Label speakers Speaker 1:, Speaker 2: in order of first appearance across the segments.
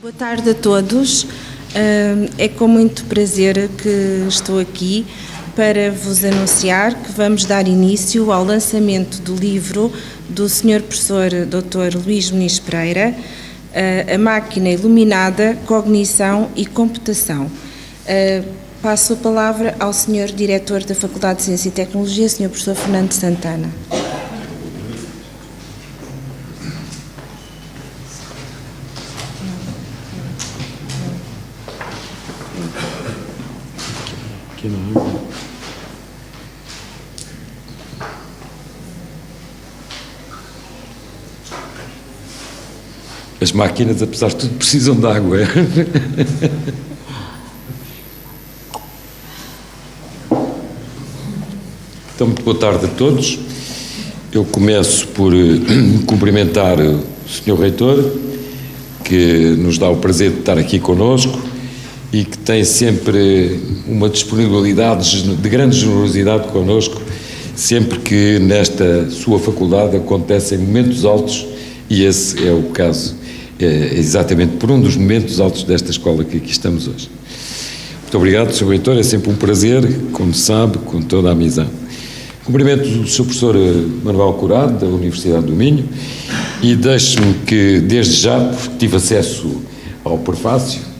Speaker 1: Boa tarde a todos. É com muito prazer que estou aqui para vos anunciar que vamos dar início ao lançamento do livro do Sr. Professor Dr. Luís Muniz Pereira, A Máquina Iluminada, Cognição e Computação. Passo a palavra ao Sr. Diretor da Faculdade de Ciência e Tecnologia, Sr. Professor Fernando Santana.
Speaker 2: Aqui não é? As máquinas, apesar de tudo, precisam de água. Então, muito boa tarde a todos. Eu começo por cumprimentar o Sr. Reitor, que nos dá o prazer de estar aqui connosco e que tem sempre uma disponibilidade de grande generosidade connosco, sempre que nesta sua faculdade acontecem momentos altos, e esse é o caso, exatamente por um dos momentos altos desta escola que aqui estamos hoje. Muito obrigado, Sr. Reitor, é sempre um prazer, como sabe, com toda a amizade. Cumprimento o Sr. Professor Manuel Curado, da Universidade do Minho, e deixe-me que, desde já, porque tive acesso ao prefácio,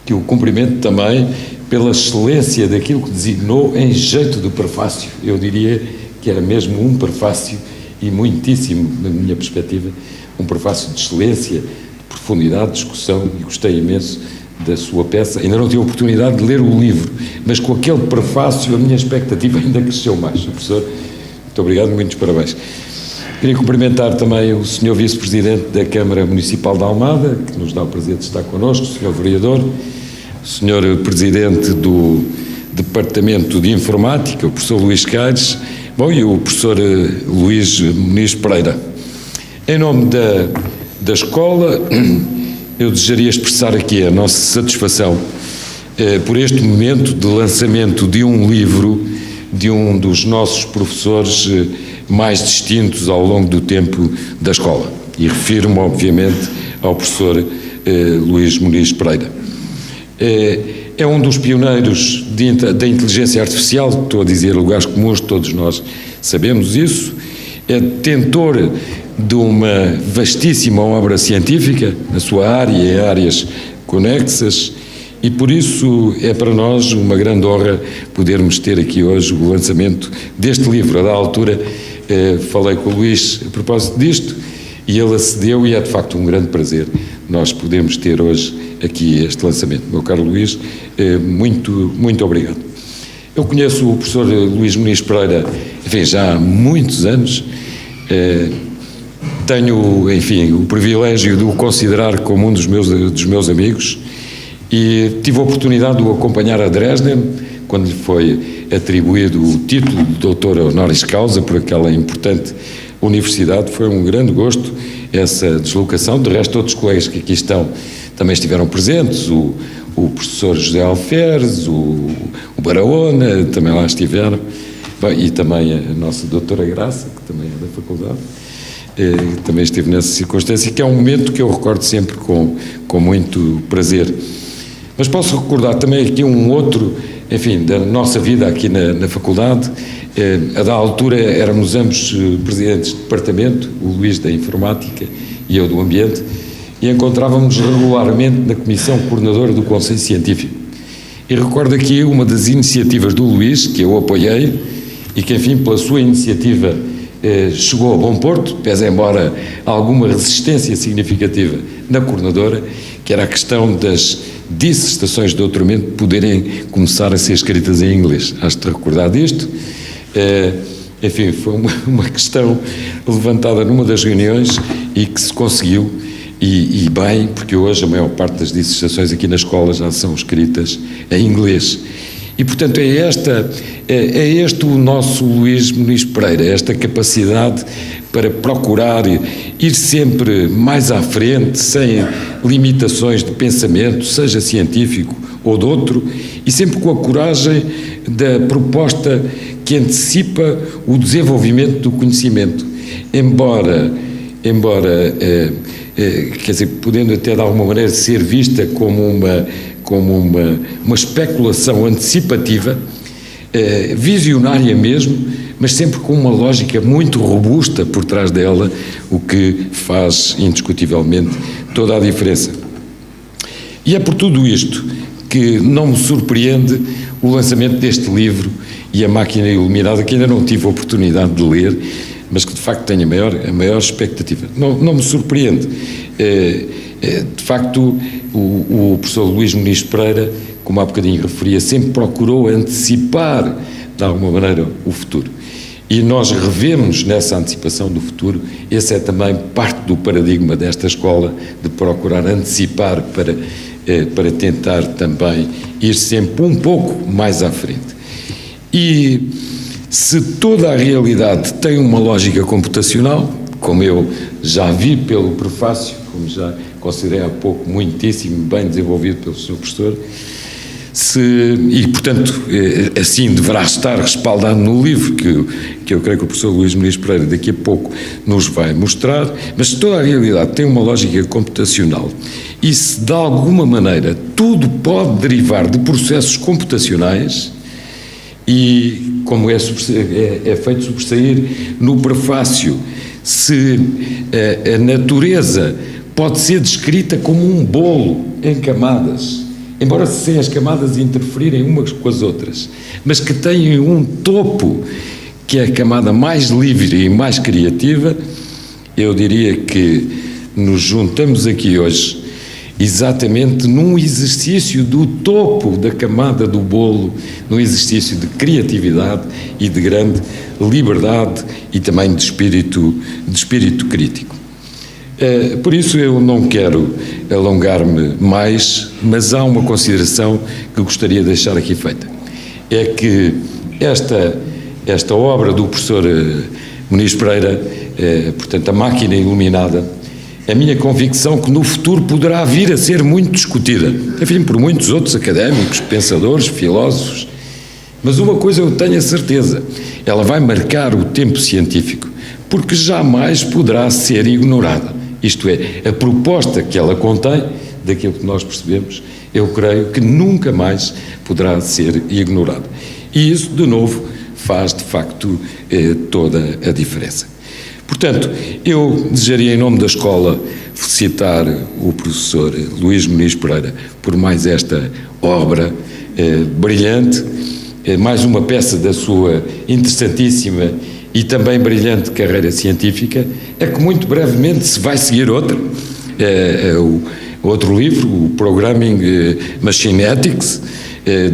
Speaker 2: que o cumprimento também pela excelência daquilo que designou em jeito de prefácio. Eu diria que era mesmo um prefácio, e muitíssimo, na minha perspectiva, um prefácio de excelência, de profundidade, de discussão, e gostei imenso da sua peça. Ainda não tive a oportunidade de ler o livro, mas com aquele prefácio a minha expectativa ainda cresceu mais. Professor, muito obrigado, muitos parabéns. Queria cumprimentar também o Sr. Vice-Presidente da Câmara Municipal de Almada, que nos dá o prazer de estar connosco, o Sr. Vereador, o Sr. Presidente do Departamento de Informática, o Professor Luís Caires, bom, e o Professor Luís Muniz Pereira. Em nome da escola, eu desejaria expressar aqui a nossa satisfação por este momento de lançamento de um livro de um dos nossos professores mais distintos ao longo do tempo da escola. E refiro-me, obviamente, ao professor Luís Muniz Pereira. É um dos pioneiros da inteligência artificial, estou a dizer lugares comuns, todos nós sabemos isso, é detentor de uma vastíssima obra científica, na sua área e áreas conexas, e por isso é para nós uma grande honra podermos ter aqui hoje o lançamento deste livro. A da altura falei com o Luís a propósito disto e ele acedeu, e é de facto um grande prazer nós podermos ter hoje aqui este lançamento. Meu caro Luís, muito obrigado. Eu conheço o professor Luís Muniz Pereira, enfim, já há muitos anos. Tenho, enfim, o privilégio de o considerar como um dos meus amigos, e tive a oportunidade de o acompanhar a Dresden, quando lhe foi atribuído o título de doutor honoris causa por aquela importante universidade. Foi um grande gosto essa deslocação. De resto, outros colegas que aqui estão também estiveram presentes, o professor José Alferes, o Barahona, também lá estiveram, e também a nossa doutora Graça, que também é da faculdade, também esteve nessa circunstância, que é um momento que eu recordo sempre com muito prazer. Mas posso recordar também aqui um outro, enfim, da nossa vida aqui na faculdade. A da altura éramos ambos presidentes de departamento, o Luís da Informática e eu do Ambiente, e encontrávamos regularmente na Comissão Coordenadora do Conselho Científico. E recordo aqui uma das iniciativas do Luís, que eu apoiei, e que, enfim, pela sua iniciativa chegou a bom porto, pese embora alguma resistência significativa na coordenadora, que era a questão das dissertações de doutoramento poderem começar a ser escritas em inglês. Has de recordar disto. Enfim, foi uma questão levantada numa das reuniões e que se conseguiu, e bem, porque hoje a maior parte das dissertações aqui na escola já são escritas em inglês. E, portanto, é este o nosso Luís Muniz Pereira, esta capacidade para procurar ir sempre mais à frente, sem limitações de pensamento, seja científico ou de outro, e sempre com a coragem da proposta que antecipa o desenvolvimento do conhecimento. Embora quer dizer, podendo até de alguma maneira ser vista como uma especulação antecipativa, visionária mesmo, mas sempre com uma lógica muito robusta por trás dela, o que faz indiscutivelmente toda a diferença. E é por tudo isto que não me surpreende o lançamento deste livro e A Máquina Iluminada, que ainda não tive a oportunidade de ler, mas que de facto tenho a maior expectativa. Não me surpreende. De facto, o professor Luís Muniz Pereira, como há bocadinho referia, sempre procurou antecipar, de alguma maneira, o futuro. E nós revemos nessa antecipação do futuro, esse é também parte do paradigma desta escola, de procurar antecipar para tentar também ir sempre um pouco mais à frente. E se toda a realidade tem uma lógica computacional, como eu já vi pelo prefácio, como já considerei há pouco muitíssimo bem desenvolvido pelo Sr. Professor, e, portanto, assim deverá estar respaldado no livro, que eu creio que o professor Luís Muniz Pereira daqui a pouco nos vai mostrar, mas se toda a realidade tem uma lógica computacional e se de alguma maneira tudo pode derivar de processos computacionais, e como é feito sobressair no prefácio, se a natureza pode ser descrita como um bolo em camadas, embora sem as camadas interferirem umas com as outras, mas que têm um topo que é a camada mais livre e mais criativa, eu diria que nos juntamos aqui hoje exatamente num exercício do topo da camada do bolo, num exercício de criatividade e de grande liberdade e também de espírito crítico. Por isso eu não quero alongar-me mais, mas há uma consideração que gostaria de deixar aqui feita. É que esta obra do professor Muniz Pereira, portanto, A Máquina Iluminada, a minha convicção que no futuro poderá vir a ser muito discutida, enfim, por muitos outros académicos, pensadores, filósofos, mas uma coisa eu tenho a certeza, ela vai marcar o tempo científico, porque jamais poderá ser ignorada. Isto é, a proposta que ela contém, daquilo que nós percebemos, eu creio que nunca mais poderá ser ignorada. E isso, de novo, faz de facto toda a diferença. Portanto, eu desejaria, em nome da escola, felicitar o professor Luís Muniz Pereira por mais esta obra brilhante, mais uma peça da sua interessantíssima e também brilhante carreira científica, é que muito brevemente se vai seguir outra, outro livro, o Programming Machine Ethics,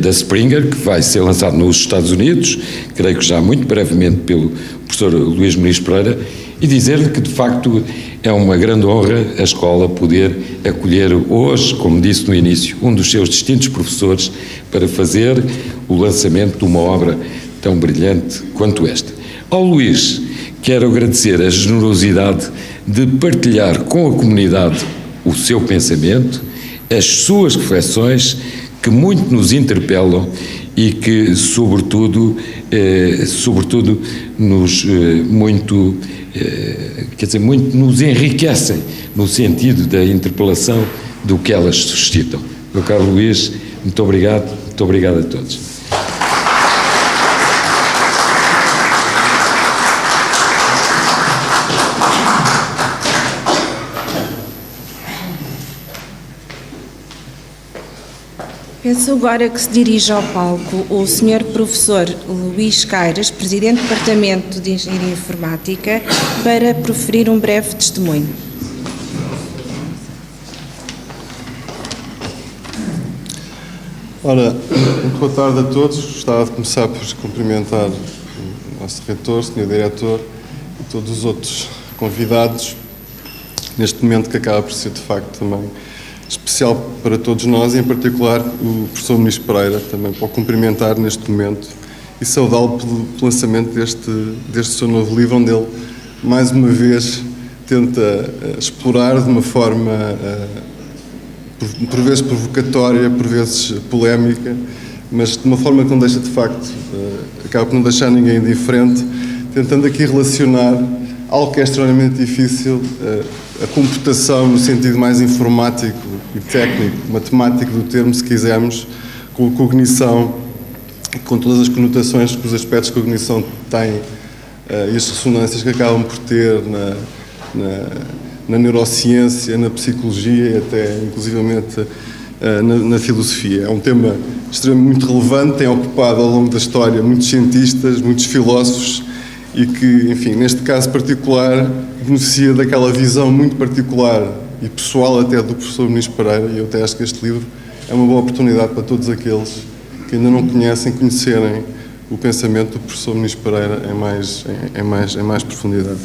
Speaker 2: da Springer, que vai ser lançado nos Estados Unidos, creio que já muito brevemente pelo professor Luís Muniz Pereira, e dizer-lhe que, de facto, é uma grande honra a escola poder acolher hoje, como disse no início, um dos seus distintos professores para fazer o lançamento de uma obra tão brilhante quanto esta. Ao Luís, quero agradecer a generosidade de partilhar com a comunidade o seu pensamento, as suas reflexões, que muito nos interpelam e que, sobretudo nos muito nos enriquecem no sentido da interpelação do que elas suscitam. Meu caro Luís, muito obrigado a todos.
Speaker 1: Penso agora que se dirige ao palco o Sr. Professor Luís Caires, Presidente do Departamento de Engenharia Informática, para proferir um breve testemunho.
Speaker 3: Ora, muito boa tarde a todos. Gostava de começar por cumprimentar o nosso reitor, o Sr. Diretor e todos os outros convidados neste momento que acaba por ser, de facto, também especial para todos nós, e em particular o professor Muniz Pereira, também para o cumprimentar neste momento e saudá-lo pelo lançamento deste seu novo livro, onde ele, mais uma vez, tenta explorar de uma forma, por vezes provocatória, por vezes polémica, mas de uma forma que não deixa, de facto, acaba por não deixar ninguém indiferente, tentando aqui relacionar algo que é extremamente difícil, a computação no sentido mais informático e técnico, matemático do termo, se quisermos, com a cognição, com todas as conotações que os aspectos de cognição têm e as ressonâncias que acabam por ter na neurociência, na psicologia e até, inclusivamente, na filosofia. É um tema extremamente relevante, tem ocupado ao longo da história muitos cientistas, muitos filósofos e que, enfim, neste caso particular, beneficia daquela visão muito particular e pessoal até do professor Muniz Pereira, e eu até acho que este livro é uma boa oportunidade para todos aqueles que ainda não conhecem, conhecerem o pensamento do professor Muniz Pereira em mais profundidade.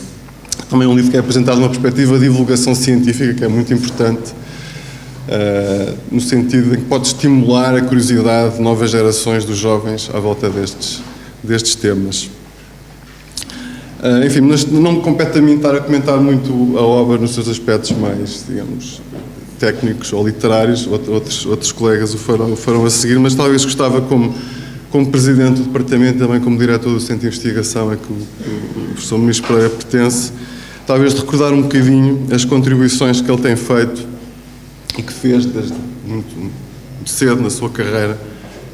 Speaker 3: Também é um livro que é apresentado numa perspectiva de divulgação científica, que é muito importante, no sentido de que pode estimular a curiosidade de novas gerações dos jovens à volta destes temas. Enfim, não me compete a mim estar a comentar muito a obra nos seus aspectos mais, digamos, técnicos ou literários, outros colegas o farão a seguir, mas talvez gostava, como presidente do departamento e também como diretor do Centro de Investigação a que o professor Muniz Pereira pertence, talvez recordar um bocadinho as contribuições que ele tem feito e que fez desde muito cedo na sua carreira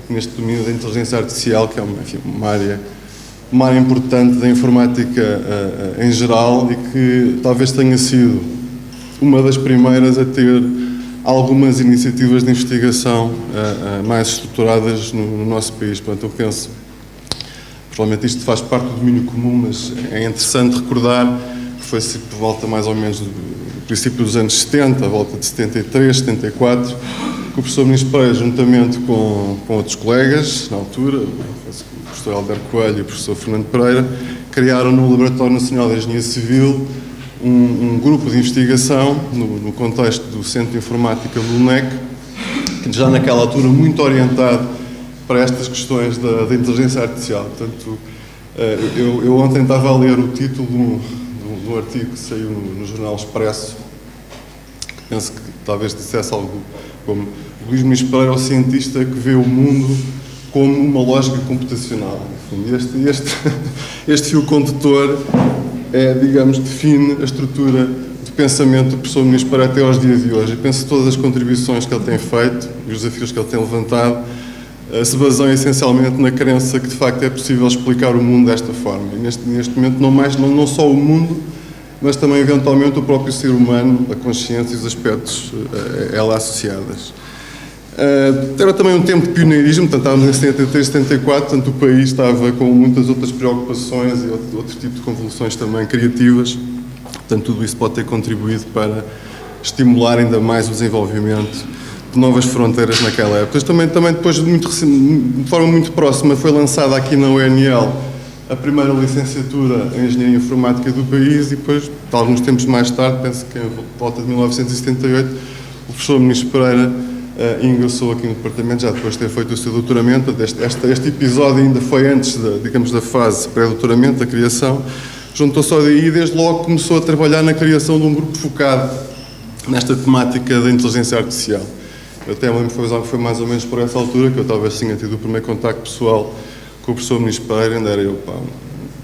Speaker 3: neste domínio da inteligência artificial, que é uma área importante da informática em geral e que talvez tenha sido uma das primeiras a ter algumas iniciativas de investigação mais estruturadas no nosso país. Portanto, eu penso, provavelmente isto faz parte do domínio comum, mas é interessante recordar que foi por volta mais ou menos do princípio dos anos 70, a volta de 73, 74, que o professor Muniz Pereira, juntamente com outros colegas, na altura, o professor Helder Coelho e o professor Fernando Pereira, criaram no Laboratório Nacional de Engenharia Civil um grupo de investigação no contexto do Centro de Informática do LUNEC, que já naquela altura muito orientado para estas questões da inteligência artificial. Portanto, eu ontem estava a ler o título do artigo que saiu no Jornal Expresso, que penso que talvez dissesse algo como: Luís Muniz Pereira é o cientista que vê o mundo como uma lógica computacional. Enfim, este fio condutor digamos, define a estrutura de pensamento do professor Muniz Pereira até aos dias de hoje. Eu penso que todas as contribuições que ele tem feito e os desafios que ele tem levantado se baseiam essencialmente na crença que de facto é possível explicar o mundo desta forma. E neste momento não só o mundo, mas também eventualmente o próprio ser humano, a consciência e os aspectos a ela associadas. Era também um tempo de pioneirismo, portanto estávamos em 73, 74, portanto o país estava com muitas outras preocupações e outro tipo de convulsões também criativas, portanto tudo isso pode ter contribuído para estimular ainda mais o desenvolvimento de novas fronteiras naquela época. Mas também depois, de forma muito próxima, foi lançada aqui na UNL a primeira licenciatura em Engenharia Informática do país e depois, alguns tempos mais tarde, penso que em volta de 1978, o professor Muniz Pereira ingressou aqui no departamento, já depois de ter feito o seu doutoramento. Este episódio ainda foi antes da fase pré-doutoramento, da criação. Juntou-se ao DI e desde logo começou a trabalhar na criação de um grupo focado nesta temática da inteligência artificial. Eu até me lembro que foi mais ou menos por essa altura que eu talvez tenha tido o primeiro contacto pessoal com o professor Muniz Pereira. Ainda era eu,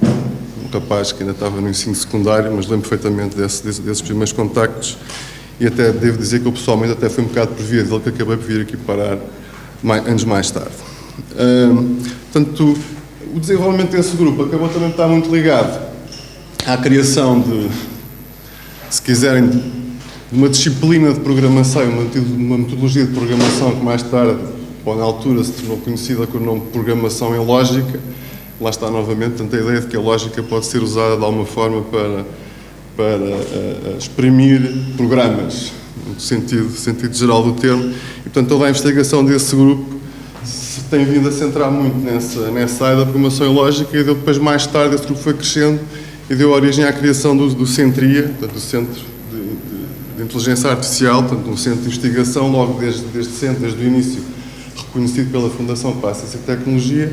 Speaker 3: um rapaz que ainda estava no ensino secundário, mas lembro perfeitamente desses primeiros contactos. E até devo dizer que eu pessoalmente até fui um bocado por via dele que acabei por vir aqui parar anos mais tarde. Portanto, o desenvolvimento desse grupo acabou também de estar muito ligado à criação se quiserem, de uma disciplina de programação, uma metodologia de programação que mais tarde, na altura, se tornou conhecida com o nome de programação em lógica. Lá está novamente, portanto, a ideia de que a lógica pode ser usada de alguma forma para exprimir programas, no sentido geral do termo. E, portanto, toda a investigação desse grupo se tem vindo a centrar muito nessa área da programação em lógica e depois, mais tarde, esse grupo foi crescendo e deu origem à criação do CENTRIA, portanto, do Centro de Inteligência Artificial, portanto, um centro de investigação, logo desde o início, reconhecido pela Fundação para a Ciência e Tecnologia,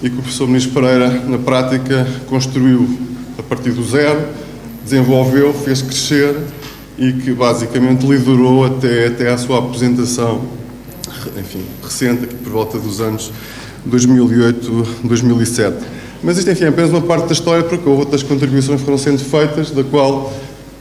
Speaker 3: e que o professor Muniz Pereira, na prática, construiu a partir do zero, desenvolveu, fez crescer e que basicamente liderou até à sua apresentação, enfim, recente, aqui por volta dos anos 2008, 2007. Mas isto, enfim, é apenas uma parte da história, porque outras contribuições foram sendo feitas, da qual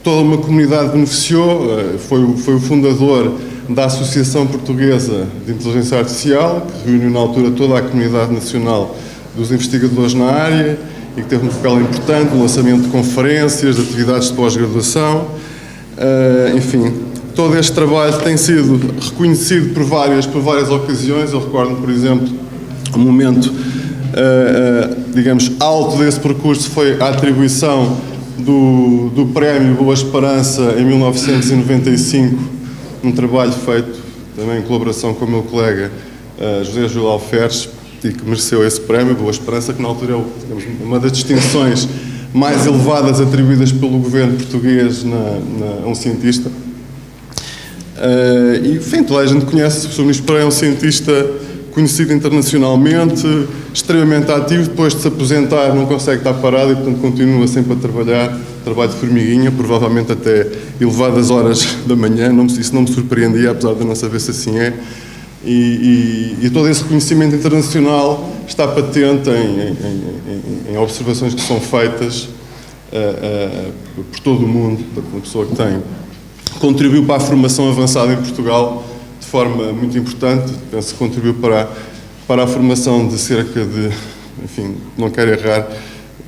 Speaker 3: toda uma comunidade beneficiou. Foi o fundador da Associação Portuguesa de Inteligência Artificial, que reuniu na altura toda a comunidade nacional dos investigadores na área e que teve um papel importante no lançamento de conferências, de atividades de pós-graduação. Enfim, todo este trabalho tem sido reconhecido por várias ocasiões. Eu recordo, por exemplo, um momento, digamos, alto desse percurso foi a atribuição do Prémio Boa Esperança em 1995, um trabalho feito também em colaboração com o meu colega José Júlio Alferes, e que mereceu esse prémio, Boa Esperança, que na altura é, digamos, uma das distinções mais elevadas atribuídas pelo governo português a um cientista. E, enfim, toda a gente conhece, o Sr. Ministro Pereira é um cientista conhecido internacionalmente, extremamente ativo. Depois de se aposentar não consegue estar parado e, portanto, continua sempre a trabalhar, trabalho de formiguinha, provavelmente até elevadas horas da manhã. Isso não me surpreendia, apesar de não saber se assim é. E todo esse reconhecimento internacional está patente em observações que são feitas por todo o mundo. Portanto, uma pessoa que contribuiu para a formação avançada em Portugal de forma muito importante. Penso que contribuiu para a formação de cerca de, enfim, não quero errar,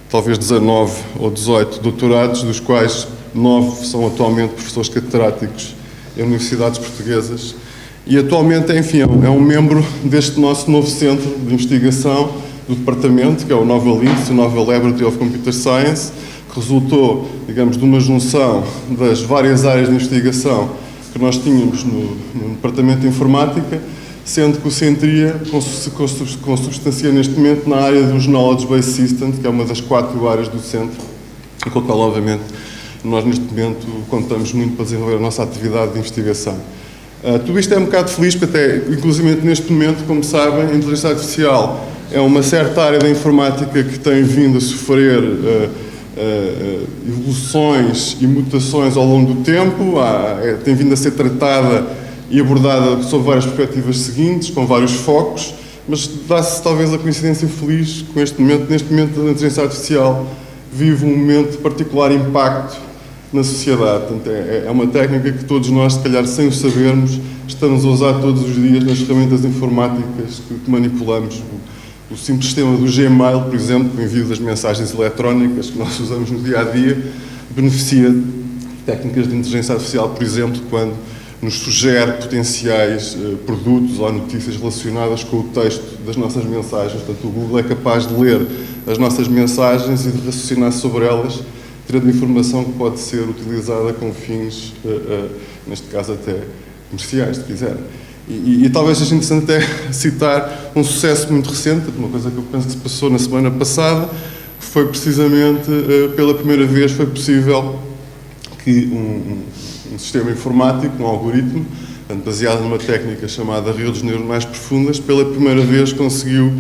Speaker 3: talvez 19 ou 18 doutorados, dos quais 9 são atualmente professores catedráticos em universidades portuguesas. E atualmente, enfim, é um membro deste nosso novo centro de investigação do departamento, que é o Novel LINCS, o Novel Laboratory of Computer Science, que resultou, digamos, de uma junção das várias áreas de investigação que nós tínhamos no departamento de informática, sendo que o Centria consubstancia neste momento na área dos Knowledge Based Systems, que é uma das 4 áreas do centro, e com a qual, obviamente, nós neste momento contamos muito para desenvolver a nossa atividade de investigação. Tudo isto é um bocado feliz, porque até, inclusive neste momento, como sabem, a inteligência artificial é uma certa área da informática que tem vindo a sofrer evoluções e mutações ao longo do tempo, tem vindo a ser tratada e abordada sob várias perspectivas seguintes, com vários focos, mas dá-se talvez a coincidência feliz com este momento. Neste momento, a inteligência artificial vive um momento de particular impacto na sociedade. Portanto, é uma técnica que todos nós, se calhar sem o sabermos, estamos a usar todos os dias nas ferramentas informáticas que manipulamos. O simples sistema do Gmail, por exemplo, o envio das mensagens eletrónicas que nós usamos no dia-a-dia, beneficia de técnicas de inteligência artificial, por exemplo, quando nos sugere potenciais produtos ou notícias relacionadas com o texto das nossas mensagens. Portanto, o Google é capaz de ler as nossas mensagens e de raciocinar sobre elas, tirando informação que pode ser utilizada com fins, neste caso até comerciais, se quiserem. E talvez seja interessante até citar um sucesso muito recente, uma coisa que eu penso que se passou na semana passada, que foi precisamente, pela primeira vez, foi possível que um sistema informático, um algoritmo, baseado numa técnica chamada redes neuronais profundas, pela primeira vez conseguiu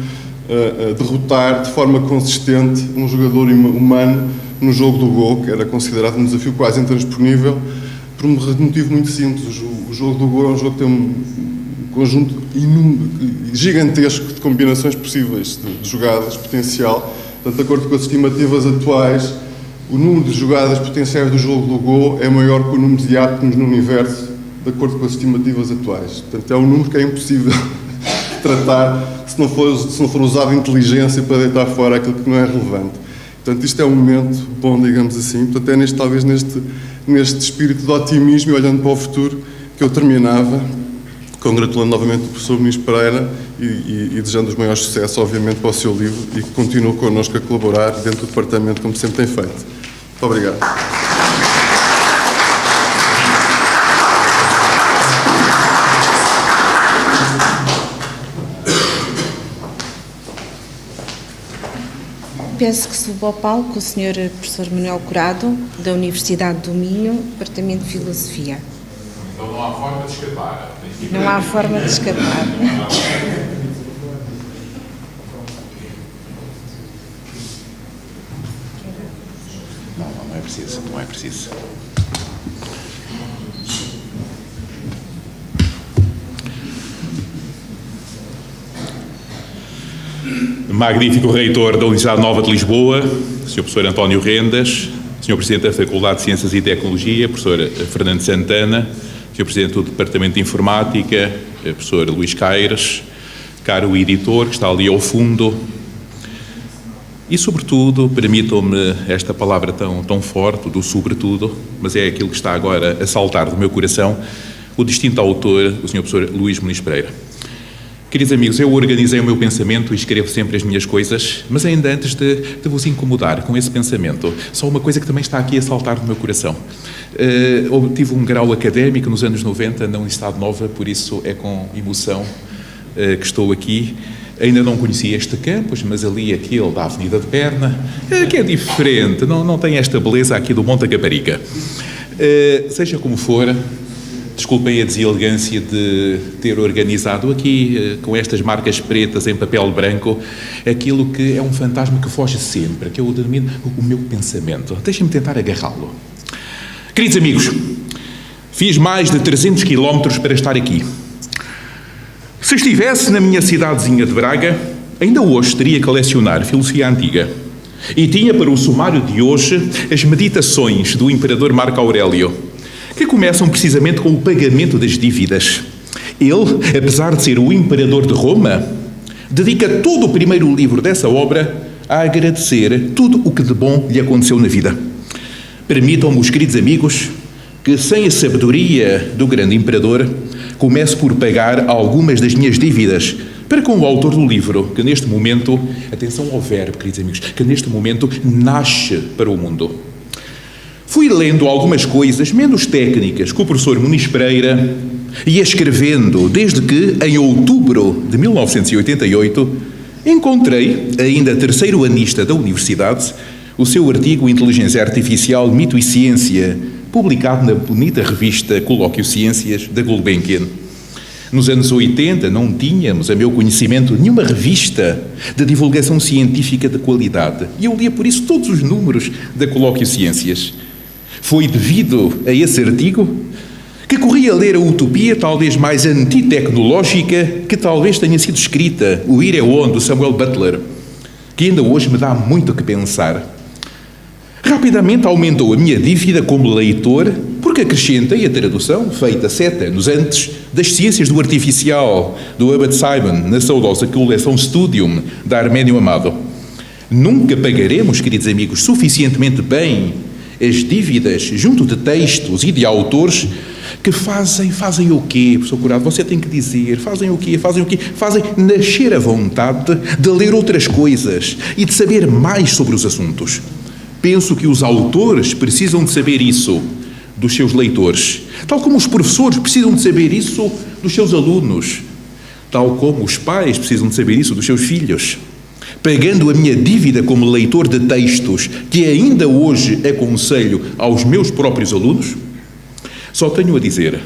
Speaker 3: derrotar de forma consistente um jogador humano no jogo do Go, que era considerado um desafio quase intransponível, por um motivo muito simples. O jogo do Go é um jogo que tem um conjunto gigantesco de combinações possíveis de jogadas potencial. Portanto, de acordo com as estimativas atuais, o número de jogadas potenciais do jogo do Go é maior que o número de átomos no universo, de acordo com as estimativas atuais. Portanto, é um número que é impossível tratar se não for usada inteligência para deitar fora aquilo que não é relevante. Portanto, isto é um momento bom, digamos assim. Portanto, é talvez neste espírito de otimismo e olhando para o futuro que eu terminava, congratulando novamente o professor Ministro Pereira e desejando os maiores sucessos, obviamente, para o seu livro e que continue connosco a colaborar dentro do departamento, como sempre tem feito. Muito obrigado.
Speaker 1: Penso que subo ao palco o Sr. Professor Manuel Curado, da Universidade do Minho, Departamento de Filosofia.
Speaker 4: Então não há forma de escapar.
Speaker 1: Não há forma de escapar.
Speaker 4: Não é preciso, não é preciso. magnífico reitor da Universidade Nova de Lisboa, Sr. Professor António Rendas, Sr. Presidente da Faculdade de Ciências e Tecnologia, Professor Fernando Santana, Sr. Presidente do Departamento de Informática, Professor Luís Caires, caro editor, que está ali ao fundo, e, sobretudo, permitam-me esta palavra tão forte, do sobretudo, mas é aquilo que está agora a saltar do meu coração, o distinto autor, o Sr. Professor Luís Muniz Pereira. Queridos amigos, eu organizei o meu pensamento e escrevo sempre as minhas coisas, mas ainda antes de vos incomodar com esse pensamento, só uma coisa que também está aqui a saltar do meu coração. Obtive um grau académico nos anos 90 na Universidade Nova, por isso é com emoção que estou aqui. Ainda não conhecia este campus, mas ali aquele da Avenida de Berna, que é diferente, não tem esta beleza aqui do Monte Caparica. Seja como for, desculpem a deselegância de ter organizado aqui, com estas marcas pretas em papel branco, aquilo que é um fantasma que foge sempre, que eu denomino o meu pensamento. Deixem-me tentar agarrá-lo. Queridos amigos, fiz mais de 300 quilómetros para estar aqui. Se estivesse na minha cidadezinha de Braga, ainda hoje teria que lecionar filosofia antiga. E tinha para o sumário de hoje as meditações do imperador Marco Aurélio, que começam precisamente com o pagamento das dívidas. Ele, apesar de ser o imperador de Roma, dedica todo o primeiro livro dessa obra a agradecer tudo o que de bom lhe aconteceu na vida. Permitam-me, os queridos amigos, que sem a sabedoria do grande imperador, comece por pagar algumas das minhas dívidas para com o autor do livro, que neste momento, atenção ao verbo, queridos amigos, que neste momento nasce para o mundo. Fui lendo algumas coisas menos técnicas que o professor Muniz Pereira ia escrevendo desde que, em outubro de 1988, encontrei, ainda terceiro anista da universidade, o seu artigo Inteligência Artificial, Mito e Ciência, publicado na bonita revista Colóquio Ciências, da Gulbenkian. Nos anos 80 não tínhamos, a meu conhecimento, nenhuma revista de divulgação científica de qualidade. E eu lia, por isso, todos os números da Colóquio Ciências. Foi devido a esse artigo que corri a ler a utopia talvez mais antitecnológica que talvez tenha sido escrita, o Ir e On, do Samuel Butler, que ainda hoje me dá muito o que pensar. Rapidamente aumentou a minha dívida como leitor, porque acrescentei a tradução, feita 7 anos antes, das Ciências do Artificial, do Abad Simon, na saudosa coleção Studium, da Arménio Amado. Nunca pagaremos, queridos amigos, suficientemente bem as dívidas junto de textos e de autores que fazem o quê, professor Curado? Você tem que dizer, fazem o quê? Fazem nascer a vontade de ler outras coisas e de saber mais sobre os assuntos. Penso que os autores precisam de saber isso dos seus leitores, tal como os professores precisam de saber isso dos seus alunos, tal como os pais precisam de saber isso dos seus filhos. Pagando a minha dívida como leitor de textos, que ainda hoje aconselho aos meus próprios alunos, só tenho a dizer,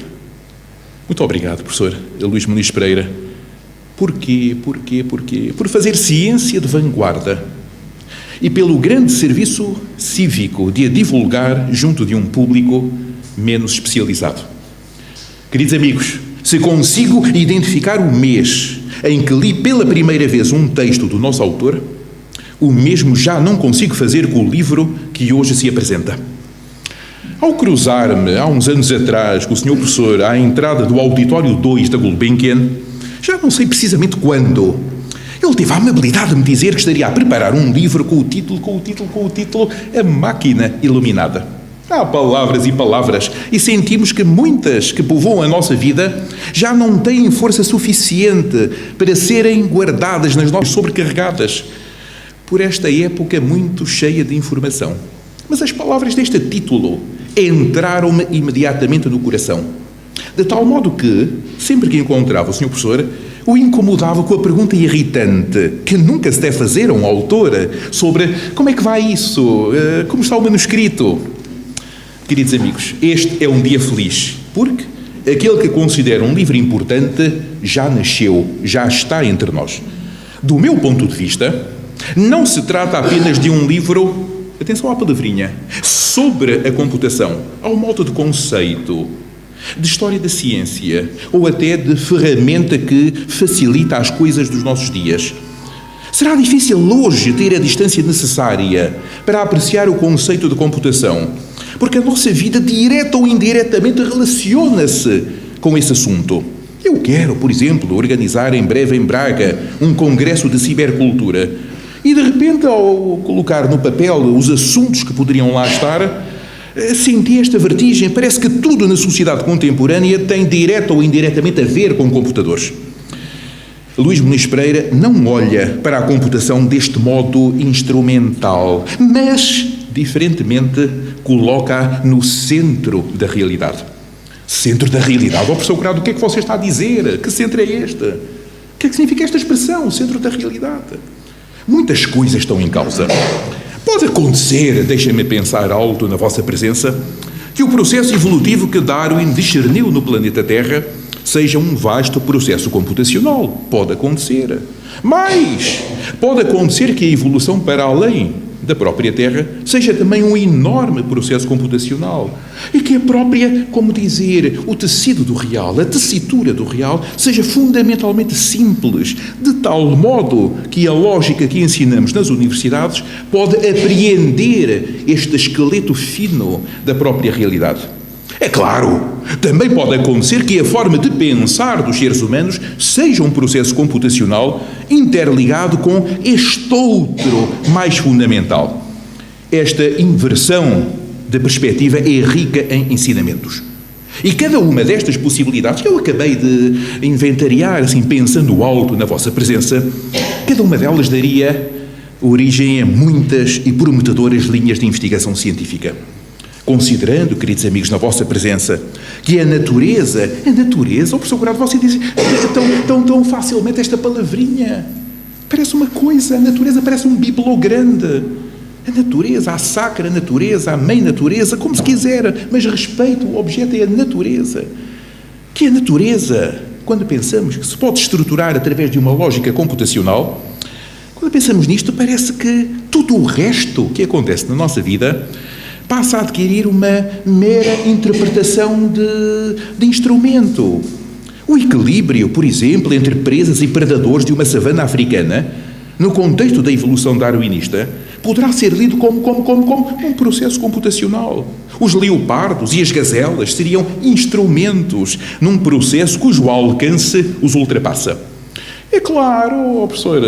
Speaker 4: muito obrigado, professor Luís Muniz Pereira. Porquê? Por fazer ciência de vanguarda e pelo grande serviço cívico de a divulgar junto de um público menos especializado. Queridos amigos, se consigo identificar o mês em que li pela primeira vez um texto do nosso autor, o mesmo já não consigo fazer com o livro que hoje se apresenta. Ao cruzar-me, há uns anos atrás, com o Sr. Professor à entrada do Auditório 2 da Gulbenkian, já não sei precisamente quando, ele teve a amabilidade de me dizer que estaria a preparar um livro com o título A Máquina Iluminada. Há palavras e palavras, e sentimos que muitas que povoam a nossa vida já não têm força suficiente para serem guardadas nas nossas sobrecarregadas por esta época muito cheia de informação. Mas as palavras deste título entraram-me imediatamente no coração, de tal modo que, sempre que encontrava o Sr. Professor, o incomodava com a pergunta irritante que nunca se deve fazer a um autor sobre como é que vai isso, como está o manuscrito. Queridos amigos, este é um dia feliz, porque aquele que considera um livro importante já nasceu, já está entre nós. Do meu ponto de vista, não se trata apenas de um livro, atenção à palavrinha, sobre a computação, ao modo de conceito, de história da ciência, ou até de ferramenta que facilita as coisas dos nossos dias. Será difícil hoje ter a distância necessária para apreciar o conceito de computação, porque a nossa vida, direta ou indiretamente, relaciona-se com esse assunto. Eu quero, por exemplo, organizar em breve em Braga um congresso de cibercultura e, de repente, ao colocar no papel os assuntos que poderiam lá estar, senti esta vertigem. Parece que tudo na sociedade contemporânea tem direta ou indiretamente a ver com computadores. Luís Muniz Pereira não olha para a computação deste modo instrumental, mas, diferentemente, coloca no centro da realidade. Centro da realidade? Oh, professor Curado, o que é que você está a dizer? Que centro é este? O que é que significa esta expressão, centro da realidade? Muitas coisas estão em causa. Pode acontecer, deixem-me pensar alto na vossa presença, que o processo evolutivo que Darwin discerniu no planeta Terra seja um vasto processo computacional. Pode acontecer. Mas pode acontecer que a evolução para além da própria Terra seja também um enorme processo computacional e que a própria, como dizer, o tecido do real, a tessitura do real, seja fundamentalmente simples, de tal modo que a lógica que ensinamos nas universidades pode apreender este esqueleto fino da própria realidade. É claro, também pode acontecer que a forma de pensar dos seres humanos seja um processo computacional interligado com este outro mais fundamental. Esta inversão de perspectiva é rica em ensinamentos. E cada uma destas possibilidades que eu acabei de inventariar, assim, pensando alto na vossa presença, cada uma delas daria origem a muitas e prometedoras linhas de investigação científica. Considerando, queridos amigos, na vossa presença, que a natureza, oh, professor Curado, você diz tão facilmente esta palavrinha. Parece uma coisa, a natureza parece um bibelô grande. A natureza, a sacra natureza, a mãe natureza, como se quiser, mas respeito, o objeto é a natureza. Que a natureza, quando pensamos que se pode estruturar através de uma lógica computacional, quando pensamos nisto, parece que tudo o resto que acontece na nossa vida passa a adquirir uma mera interpretação de instrumento. O equilíbrio, por exemplo, entre presas e predadores de uma savana africana, no contexto da evolução darwinista, poderá ser lido como um processo computacional. Os leopardos e as gazelas seriam instrumentos num processo cujo alcance os ultrapassa. É claro, professor,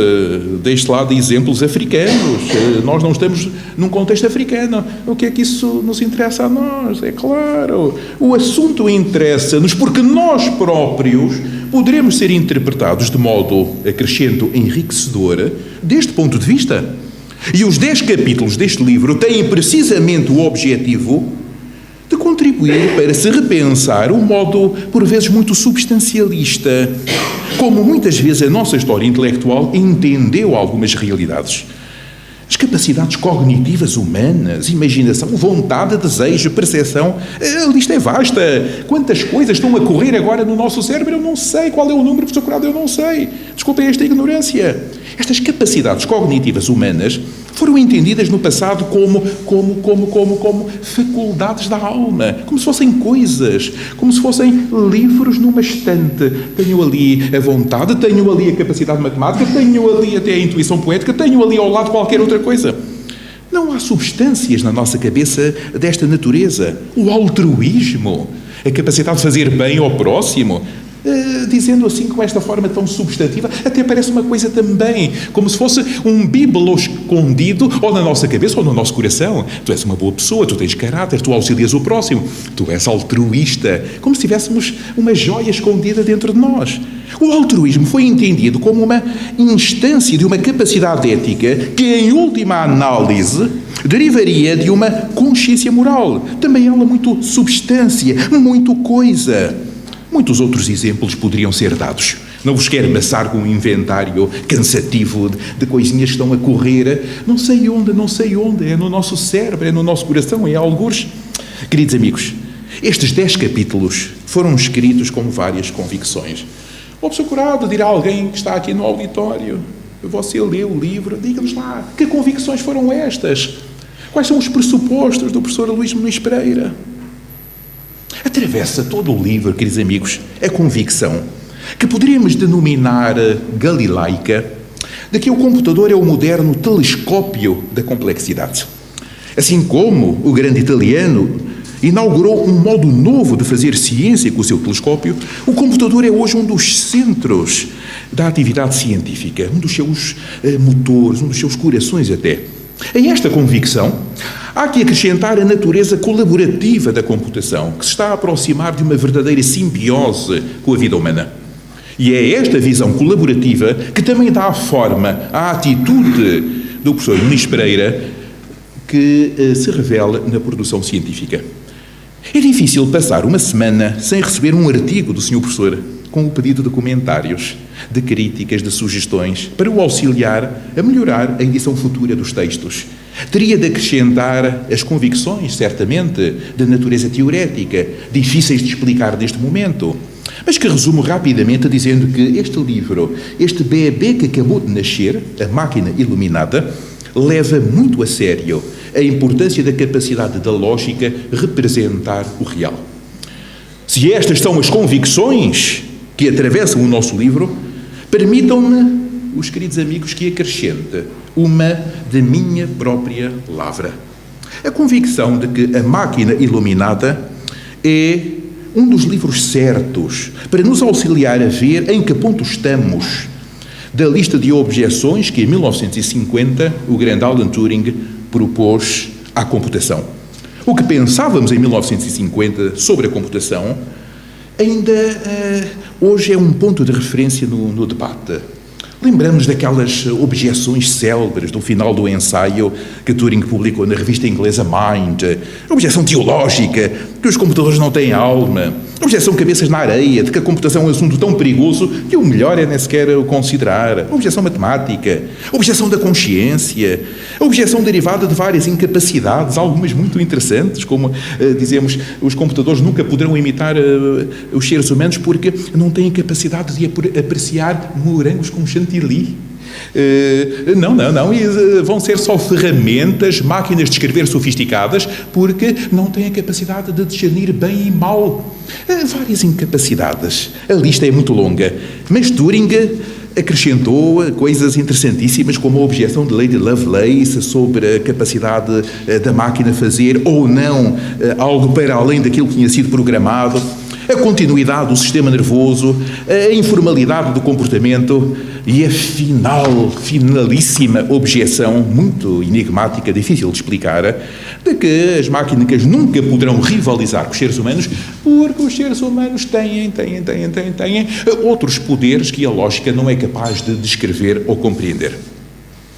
Speaker 4: deste lado de exemplos africanos. Nós não estamos num contexto africano. O que é que isso nos interessa a nós? É claro. O assunto interessa-nos porque nós próprios poderemos ser interpretados de modo acrescento enriquecedor deste ponto de vista. E os 10 capítulos deste livro têm precisamente o objetivo de contribuir para se repensar um modo, por vezes, muito substancialista, como muitas vezes a nossa história intelectual entendeu algumas realidades. As capacidades cognitivas humanas, imaginação, vontade, desejo, percepção, a lista é vasta. Quantas coisas estão a correr agora no nosso cérebro? Eu não sei. Qual é o número, professor Curado? Eu não sei. Desculpem esta ignorância. Estas capacidades cognitivas humanas foram entendidas no passado como faculdades da alma, como se fossem coisas, como se fossem livros numa estante. Tenho ali a vontade, tenho ali a capacidade matemática, tenho ali até a intuição poética, tenho ali ao lado qualquer outra coisa. Não há substâncias na nossa cabeça desta natureza. O altruísmo, a capacidade de fazer bem ao próximo, dizendo assim com esta forma tão substantiva, até parece uma coisa também, como se fosse um bíbelo escondido ou na nossa cabeça ou no nosso coração. Tu és uma boa pessoa, tu tens caráter, tu auxilias o próximo, tu és altruísta, como se tivéssemos uma joia escondida dentro de nós. O altruísmo foi entendido como uma instância de uma capacidade ética que, em última análise, derivaria de uma consciência moral. Também ela muito substância, muito coisa. Muitos outros exemplos poderiam ser dados. Não vos quero amassar com um inventário cansativo de coisinhas que estão a correr. Não sei onde. É no nosso cérebro, é no nosso coração, é algures. Queridos amigos, estes 10 capítulos foram escritos com várias convicções. O professor Curado, dirá alguém que está aqui no auditório, você leu o livro, diga-nos lá, que convicções foram estas? Quais são os pressupostos do professor Luís Muniz Pereira? Atravessa todo o livro, queridos amigos, a convicção que poderíamos denominar galilaica
Speaker 5: de que o computador é o moderno telescópio da complexidade. Assim como o grande italiano inaugurou um modo novo de fazer ciência com o seu telescópio, o computador é hoje um dos centros da atividade científica, um dos seus motores, um dos seus corações até. A esta convicção, há que acrescentar a natureza colaborativa da computação, que se está a aproximar de uma verdadeira simbiose com a vida humana. E é esta visão colaborativa que também dá forma à atitude do professor Muniz Pereira, que se revela na produção científica. É difícil passar uma semana sem receber um artigo do Sr. Professor com o pedido de comentários, de críticas, de sugestões, para o auxiliar a melhorar a edição futura dos textos. Teria de acrescentar as convicções, certamente, de natureza teorética, difíceis de explicar neste momento, mas que resumo rapidamente dizendo que este livro, este bebê que acabou de nascer, A Máquina Iluminada, leva muito a sério a importância da capacidade da lógica representar o real. Se estas são as convicções que atravessam o nosso livro, permitam-me, os queridos amigos, que acrescente uma de minha própria lavra. A convicção de que A Máquina Iluminada é um dos livros certos para nos auxiliar a ver em que ponto estamos da lista de objeções que, em 1950, o grande Alan Turing propôs à computação. O que pensávamos em 1950 sobre a computação ainda hoje é um ponto de referência no debate. Lembramos daquelas objeções célebres do final do ensaio que Turing publicou na revista inglesa Mind, a objeção teológica, que os computadores não têm alma, a objeção cabeças na areia, de que a computação é um assunto tão perigoso que o melhor é nem sequer o considerar, a objeção matemática, a objeção da consciência, a objeção derivada de várias incapacidades, algumas muito interessantes, como dizemos, os computadores nunca poderão imitar os seres humanos porque não têm capacidade de apreciar morangos com chantilly. Não, e vão ser só ferramentas, máquinas de escrever sofisticadas, porque não têm a capacidade de discernir bem e mal. Várias incapacidades. A lista é muito longa, mas Turing acrescentou coisas interessantíssimas, como a objeção de Lady Lovelace sobre a capacidade da máquina fazer ou não algo para além daquilo que tinha sido programado, a continuidade do sistema nervoso, a informalidade do comportamento e a finalíssima objeção, muito enigmática, difícil de explicar, de que as máquinas nunca poderão rivalizar com os seres humanos, porque os seres humanos têm outros poderes que a lógica não é capaz de descrever ou compreender.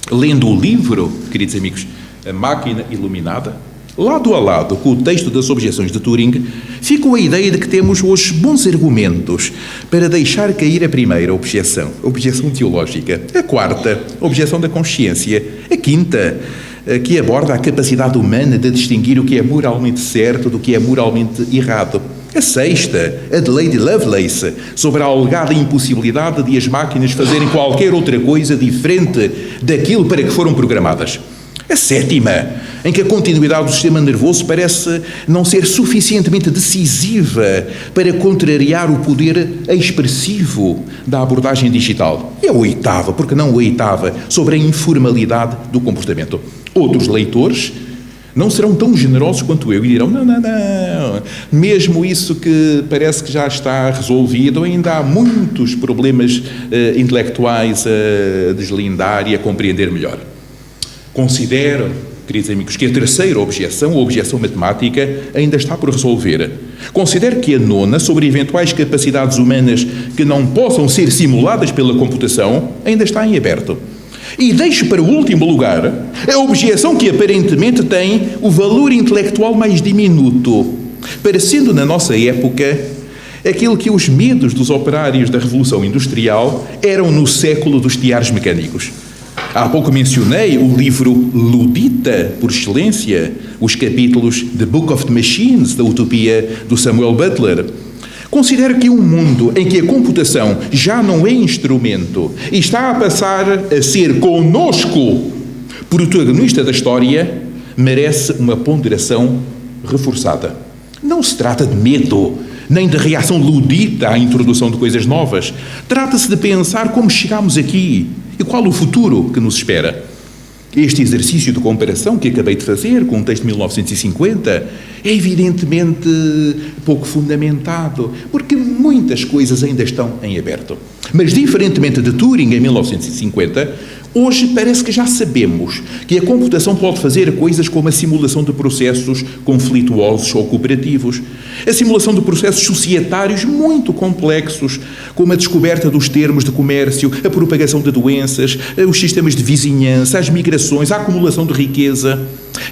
Speaker 5: Lendo o livro, queridos amigos, A Máquina Iluminada, lado a lado com o texto das objeções de Turing, ficou a ideia de que temos hoje bons argumentos para deixar cair a primeira objeção, a objeção teológica, a quarta, a objeção da consciência, a quinta, que aborda a capacidade humana de distinguir o que é moralmente certo do que é moralmente errado. A sexta, a de Lady Lovelace, sobre a alegada impossibilidade de as máquinas fazerem qualquer outra coisa diferente daquilo para que foram programadas. A sétima, em que a continuidade do sistema nervoso parece não ser suficientemente decisiva para contrariar o poder expressivo da abordagem digital. E a oitava, porque não a oitava, sobre a informalidade do comportamento. Outros leitores não serão tão generosos quanto eu e dirão, não, mesmo isso que parece que já está resolvido, ainda há muitos problemas intelectuais a deslindar e a compreender melhor. Considero, queridos amigos, que a terceira objeção, a objeção matemática, ainda está por resolver. Considero que a nona, sobre eventuais capacidades humanas que não possam ser simuladas pela computação, ainda está em aberto. E deixo para o último lugar a objeção que aparentemente tem o valor intelectual mais diminuto, parecendo na nossa época aquilo que os medos dos operários da Revolução Industrial eram no século dos tiares mecânicos. Há pouco mencionei o livro ludita, por excelência, os capítulos The Book of the Machines, da utopia do Samuel Butler. Considero que um mundo em que a computação já não é instrumento e está a passar a ser conosco protagonista da história, merece uma ponderação reforçada. Não se trata de medo, nem de reação ludita à introdução de coisas novas. Trata-se de pensar como chegámos aqui E qual o futuro que nos espera? Este exercício de comparação que acabei de fazer com o texto de 1950 é evidentemente pouco fundamentado, porque muitas coisas ainda estão em aberto. Mas, diferentemente de Turing em 1950, hoje parece que já sabemos que a computação pode fazer coisas como a simulação de processos conflituosos ou cooperativos, a simulação de processos societários muito complexos, como a descoberta dos termos de comércio, a propagação de doenças, os sistemas de vizinhança, as migrações, a acumulação de riqueza.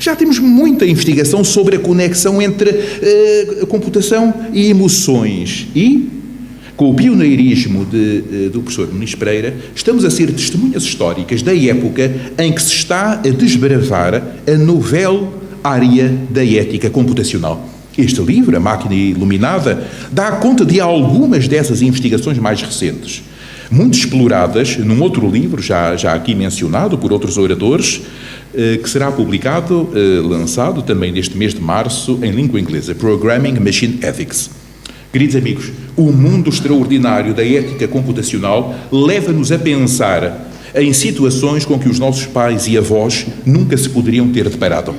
Speaker 5: Já temos muita investigação sobre a conexão entre a computação e emoções. E, com o pioneirismo do professor Muniz Pereira, estamos a ser testemunhas históricas da época em que se está a desbravar a novel área da ética computacional. Este livro, A Máquina Iluminada, dá conta de algumas dessas investigações mais recentes, muito exploradas num outro livro, já aqui mencionado por outros oradores, que será publicado, lançado também neste mês de março, em língua inglesa, Programming Machine Ethics. Queridos amigos, o mundo extraordinário da ética computacional leva-nos a pensar em situações com que os nossos pais e avós nunca se poderiam ter deparado.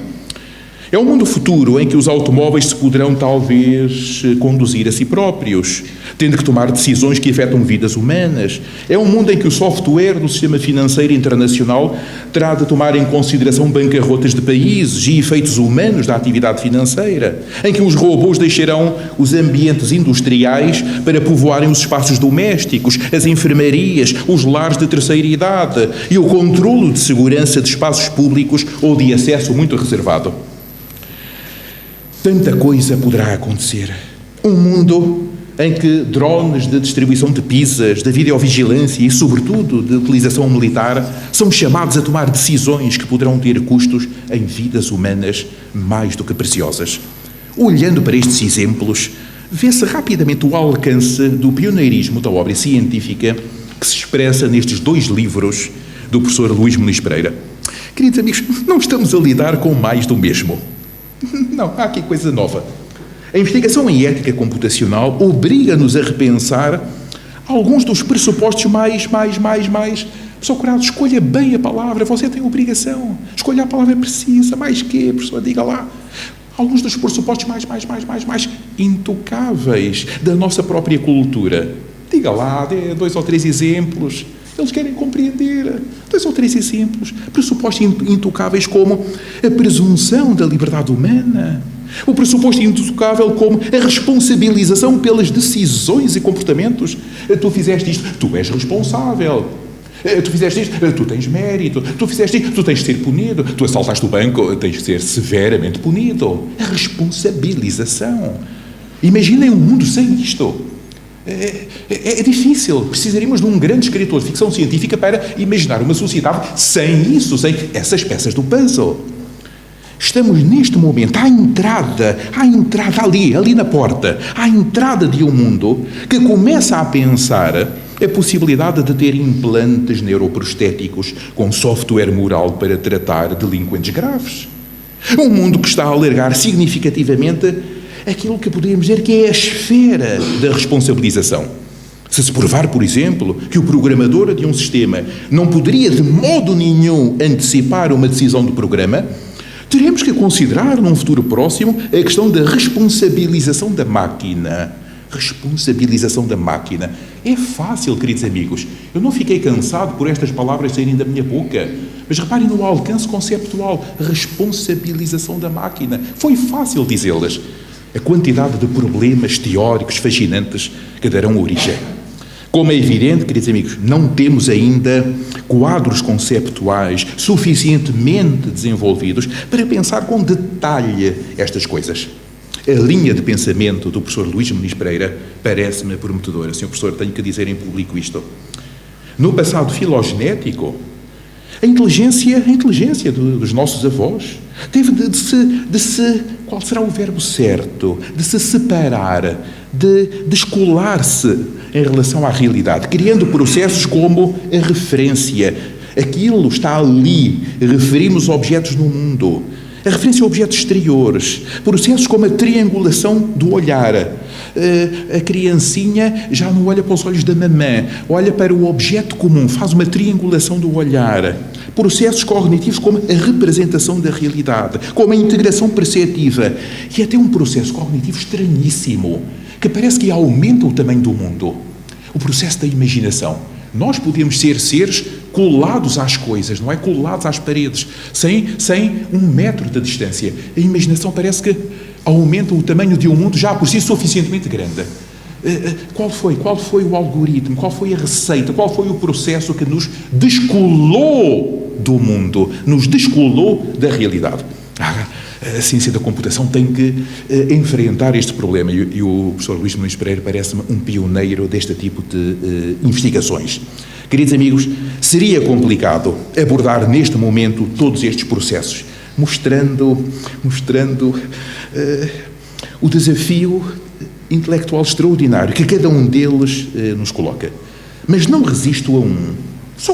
Speaker 5: É um mundo futuro em que os automóveis se poderão talvez conduzir a si próprios, tendo que tomar decisões que afetam vidas humanas. É um mundo em que o software do sistema financeiro internacional terá de tomar em consideração bancarrotas de países e efeitos humanos da atividade financeira, em que os robôs deixarão os ambientes industriais para povoarem os espaços domésticos, as enfermarias, os lares de terceira idade e o controlo de segurança de espaços públicos ou de acesso muito reservado. Tanta coisa poderá acontecer. Um mundo em que drones de distribuição de pizzas, de videovigilância e, sobretudo, de utilização militar são chamados a tomar decisões que poderão ter custos em vidas humanas mais do que preciosas. Olhando para estes exemplos, vê-se rapidamente o alcance do pioneirismo da obra científica que se expressa nestes dois livros do professor Luís Muniz Pereira. Queridos amigos, não estamos a lidar com mais do mesmo. Não, há aqui coisa nova. A investigação em ética computacional obriga-nos a repensar alguns dos pressupostos mais procurados. Escolha bem a palavra, você tem obrigação. Escolha a palavra precisa, mais que, professor, diga lá. Alguns dos pressupostos mais intocáveis da nossa própria cultura. Diga lá, dê 2 ou 3 exemplos. Eles querem compreender. 2 ou 3 exemplos. Pressupostos intocáveis como a presunção da liberdade humana. O pressuposto intocável como a responsabilização pelas decisões e comportamentos. Tu fizeste isto, tu és responsável. Tu fizeste isto, tu tens mérito. Tu fizeste isto, tu tens de ser punido. Tu assaltaste o banco, tens de ser severamente punido. A responsabilização. Imaginem um mundo sem isto. É difícil. Precisaríamos de um grande escritor de ficção científica para imaginar uma sociedade sem isso, sem essas peças do puzzle. Estamos neste momento à entrada ali na porta, à entrada de um mundo que começa a pensar a possibilidade de ter implantes neuroprostéticos com software moral para tratar delinquentes graves. Um mundo que está a alargar significativamente aquilo que podemos dizer que é a esfera da responsabilização. Se provar, por exemplo, que o programador de um sistema não poderia de modo nenhum antecipar uma decisão do programa, teremos que considerar, num futuro próximo, a questão da responsabilização da máquina. Responsabilização da máquina. É fácil, queridos amigos. Eu não fiquei cansado por estas palavras saírem da minha boca. Mas reparem no alcance conceptual. Responsabilização da máquina. Foi fácil dizê-las. A quantidade de problemas teóricos fascinantes que darão origem. Como é evidente, queridos amigos, não temos ainda quadros conceptuais suficientemente desenvolvidos para pensar com detalhe estas coisas. A linha de pensamento do professor Luís Muniz Pereira parece-me prometedora. Senhor professor, tenho que dizer em público isto. No passado filogenético, a inteligência dos nossos avós teve de se qual será o verbo certo? De se separar, de descolar-se em relação à realidade, criando processos como a referência. Aquilo está ali, referimos objetos no mundo. A referência a objetos exteriores, processos como a triangulação do olhar. A criancinha já não olha para os olhos da mamã, olha para o objeto comum, faz uma triangulação do olhar. Processos cognitivos como a representação da realidade, como a integração perceptiva e até um processo cognitivo estranhíssimo, que parece que aumenta o tamanho do mundo. O processo da imaginação. Nós podemos ser seres colados às coisas, não é? Colados às paredes, sem 1 metro de distância. A imaginação parece que aumenta o tamanho de um mundo já por si suficientemente grande. Qual foi o algoritmo? Qual foi a receita? Qual foi o processo que nos descolou do mundo, nos descolou da realidade? A ciência da computação tem que enfrentar este problema e o professor Luís Muniz Pereira parece-me um pioneiro deste tipo de investigações. Queridos amigos, seria complicado abordar neste momento todos estes processos, mostrando o desafio intelectual extraordinário que cada um deles nos coloca. Mas não resisto a só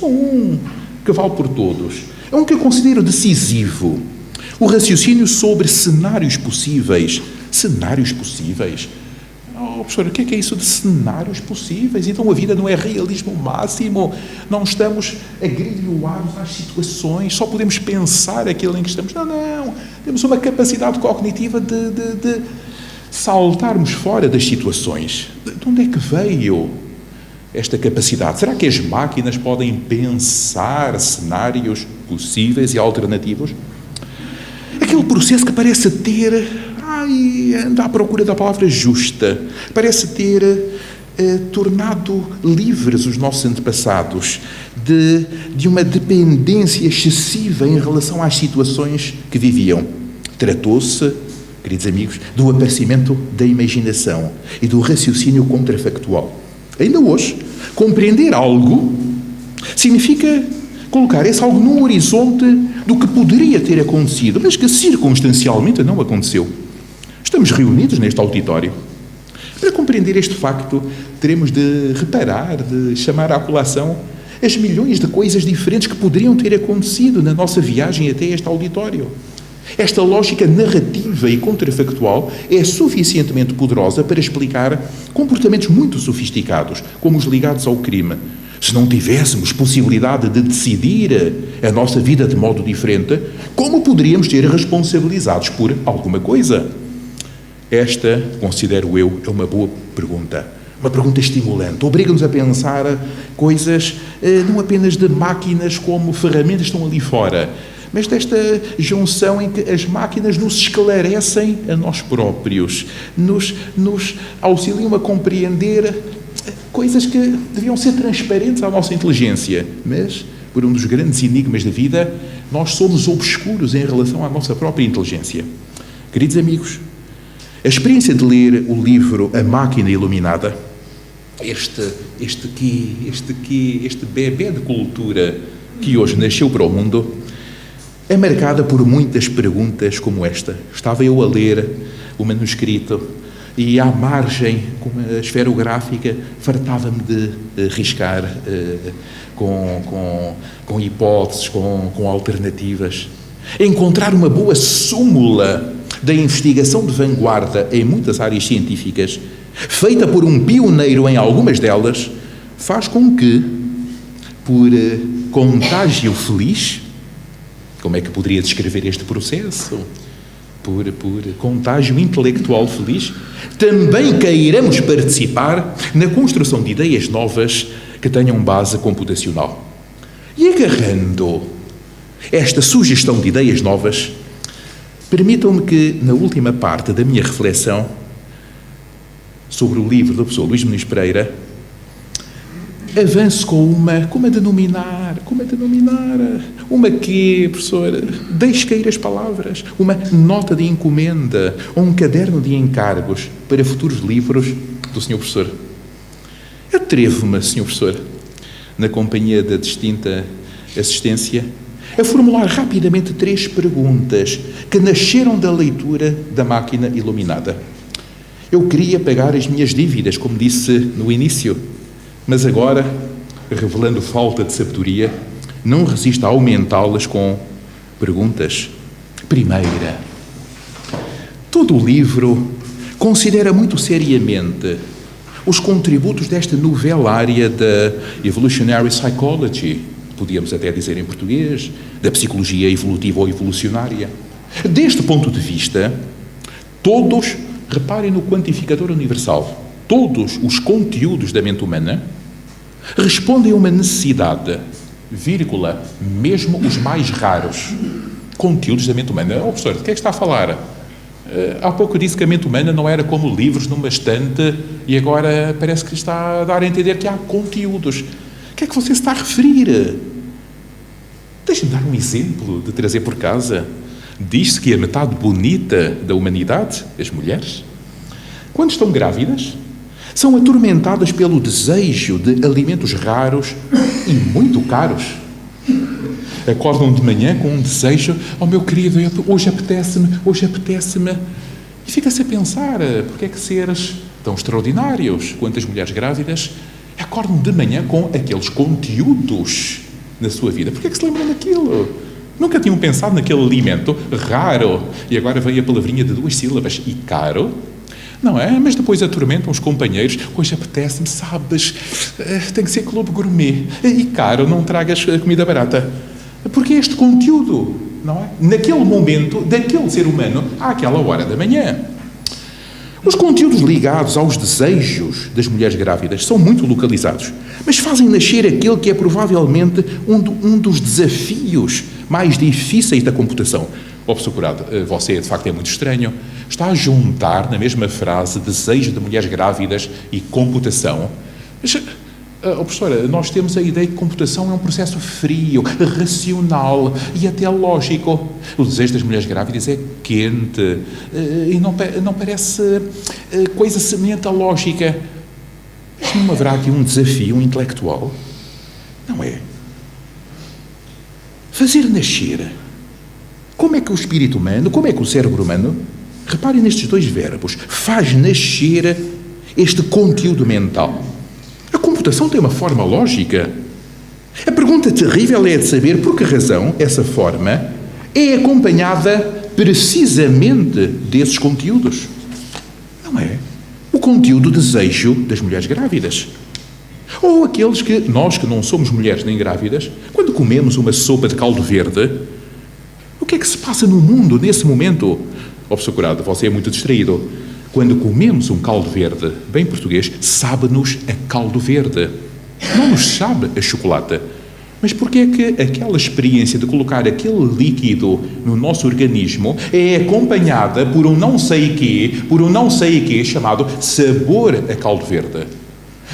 Speaker 5: um, que vale por todos. É um que eu considero decisivo. O raciocínio sobre cenários possíveis. Cenários possíveis? Professor, o que é isso de cenários possíveis? Então a vida não é realismo máximo, não estamos agrilhoados às situações, só podemos pensar aquilo em que estamos. Não. Temos uma capacidade cognitiva de saltarmos fora das situações. De onde é que veio esta capacidade? Será que as máquinas podem pensar cenários possíveis e alternativos? Aquele processo que parece ter... anda à procura da palavra justa. Parece ter tornado livres os nossos antepassados de uma dependência excessiva em relação às situações que viviam. Tratou-se, queridos amigos, do aparecimento da imaginação e do raciocínio contrafactual. Ainda hoje, compreender algo significa colocar esse algo no horizonte do que poderia ter acontecido, mas que circunstancialmente não aconteceu. Estamos reunidos neste auditório. Para compreender este facto, teremos de reparar, de chamar à colação as milhões de coisas diferentes que poderiam ter acontecido na nossa viagem até este auditório. Esta lógica narrativa e contrafactual é suficientemente poderosa para explicar comportamentos muito sofisticados, como os ligados ao crime. Se não tivéssemos possibilidade de decidir a nossa vida de modo diferente, como poderíamos ser responsabilizados por alguma coisa? Esta, considero eu, é uma boa pergunta. Uma pergunta estimulante. Obriga-nos a pensar coisas não apenas de máquinas como ferramentas que estão ali fora, mas desta junção em que as máquinas nos esclarecem a nós próprios, nos auxiliam a compreender coisas que deviam ser transparentes à nossa inteligência. Mas, por um dos grandes enigmas da vida, nós somos obscuros em relação à nossa própria inteligência. Queridos amigos, a experiência de ler o livro A Máquina Iluminada, este bebé de cultura que hoje nasceu para o mundo, é marcada por muitas perguntas como esta. Estava eu a ler o manuscrito e, à margem, com a esferográfica, fartava-me de riscar com hipóteses, com alternativas. Encontrar uma boa súmula da investigação de vanguarda em muitas áreas científicas, feita por um pioneiro em algumas delas, faz com que, por contágio feliz, como é que poderia descrever este processo? Por contágio intelectual feliz, também queiramos participar na construção de ideias novas que tenham base computacional. E agarrando esta sugestão de ideias novas, permitam-me que, na última parte da minha reflexão sobre o livro do professor Luís Muniz Pereira, avance com como a denominar, uma que, professor, deixe cair as palavras, uma nota de encomenda ou um caderno de encargos para futuros livros do senhor professor. Atrevo-me, senhor professor, na companhia da distinta assistência, a formular rapidamente 3 perguntas que nasceram da leitura da Máquina Iluminada. Eu queria pagar as minhas dívidas, como disse no início, mas agora, revelando falta de sabedoria, não resisto a aumentá-las com perguntas. Primeira, todo o livro considera muito seriamente os contributos desta novela área da Evolutionary Psychology, podíamos até dizer em português, da psicologia evolutiva ou evolucionária. Deste ponto de vista, todos, reparem no quantificador universal, todos os conteúdos da mente humana respondem a uma necessidade, vírgula, mesmo os mais raros. Conteúdos da mente humana. Oh, professor, de que é que está a falar? Há pouco disse que a mente humana não era como livros numa estante e agora parece que está a dar a entender que há conteúdos. O que é que você está a referir? Deixe-me dar um exemplo de trazer por casa. Diz-se que a metade bonita da humanidade, as mulheres, quando estão grávidas, são atormentadas pelo desejo de alimentos raros e muito caros. Acordam de manhã com um desejo, oh meu querido, hoje apetece-me. E fica-se a pensar, porque é que seres tão extraordinários quanto as mulheres grávidas acordam de manhã com aqueles conteúdos na sua vida? Porque é que se lembram daquilo? Nunca tinham pensado naquele alimento raro, e agora veio a palavrinha de 2 sílabas, e caro, não é? Mas depois atormentam os companheiros, hoje apetece-me, sabes, tem que ser clube gourmet, e caro, não tragas comida barata. Porque este conteúdo, não é? Naquele momento, daquele ser humano, àquela hora da manhã. Os conteúdos ligados aos desejos das mulheres grávidas são muito localizados, mas fazem nascer aquele que é provavelmente um dos desafios mais difíceis da computação. Ó, professor Curado, você de facto é muito estranho. Está a juntar na mesma frase desejo de mulheres grávidas e computação. Mas, professora, nós temos a ideia que computação é um processo frio, racional e até lógico. O desejo das mulheres grávidas é quente e não parece coisa semelhante à lógica. Mas não haverá aqui um desafio intelectual? Não é? Fazer nascer. Como é que o espírito humano, como é que o cérebro humano, reparem nestes 2 verbos, faz nascer este conteúdo mental? A computação tem uma forma lógica. A pergunta terrível é de saber por que razão essa forma é acompanhada precisamente desses conteúdos. Não é? O conteúdo desejo das mulheres grávidas. Ou aqueles que, nós que não somos mulheres nem grávidas, quando comemos uma sopa de caldo verde, o que é que se passa no mundo nesse momento? Ó, professor Curado, você é muito distraído. Quando comemos um caldo verde, bem português, sabe-nos a caldo verde. Não nos sabe a chocolate. Mas porquê é que aquela experiência de colocar aquele líquido no nosso organismo é acompanhada por um não sei quê chamado sabor a caldo verde?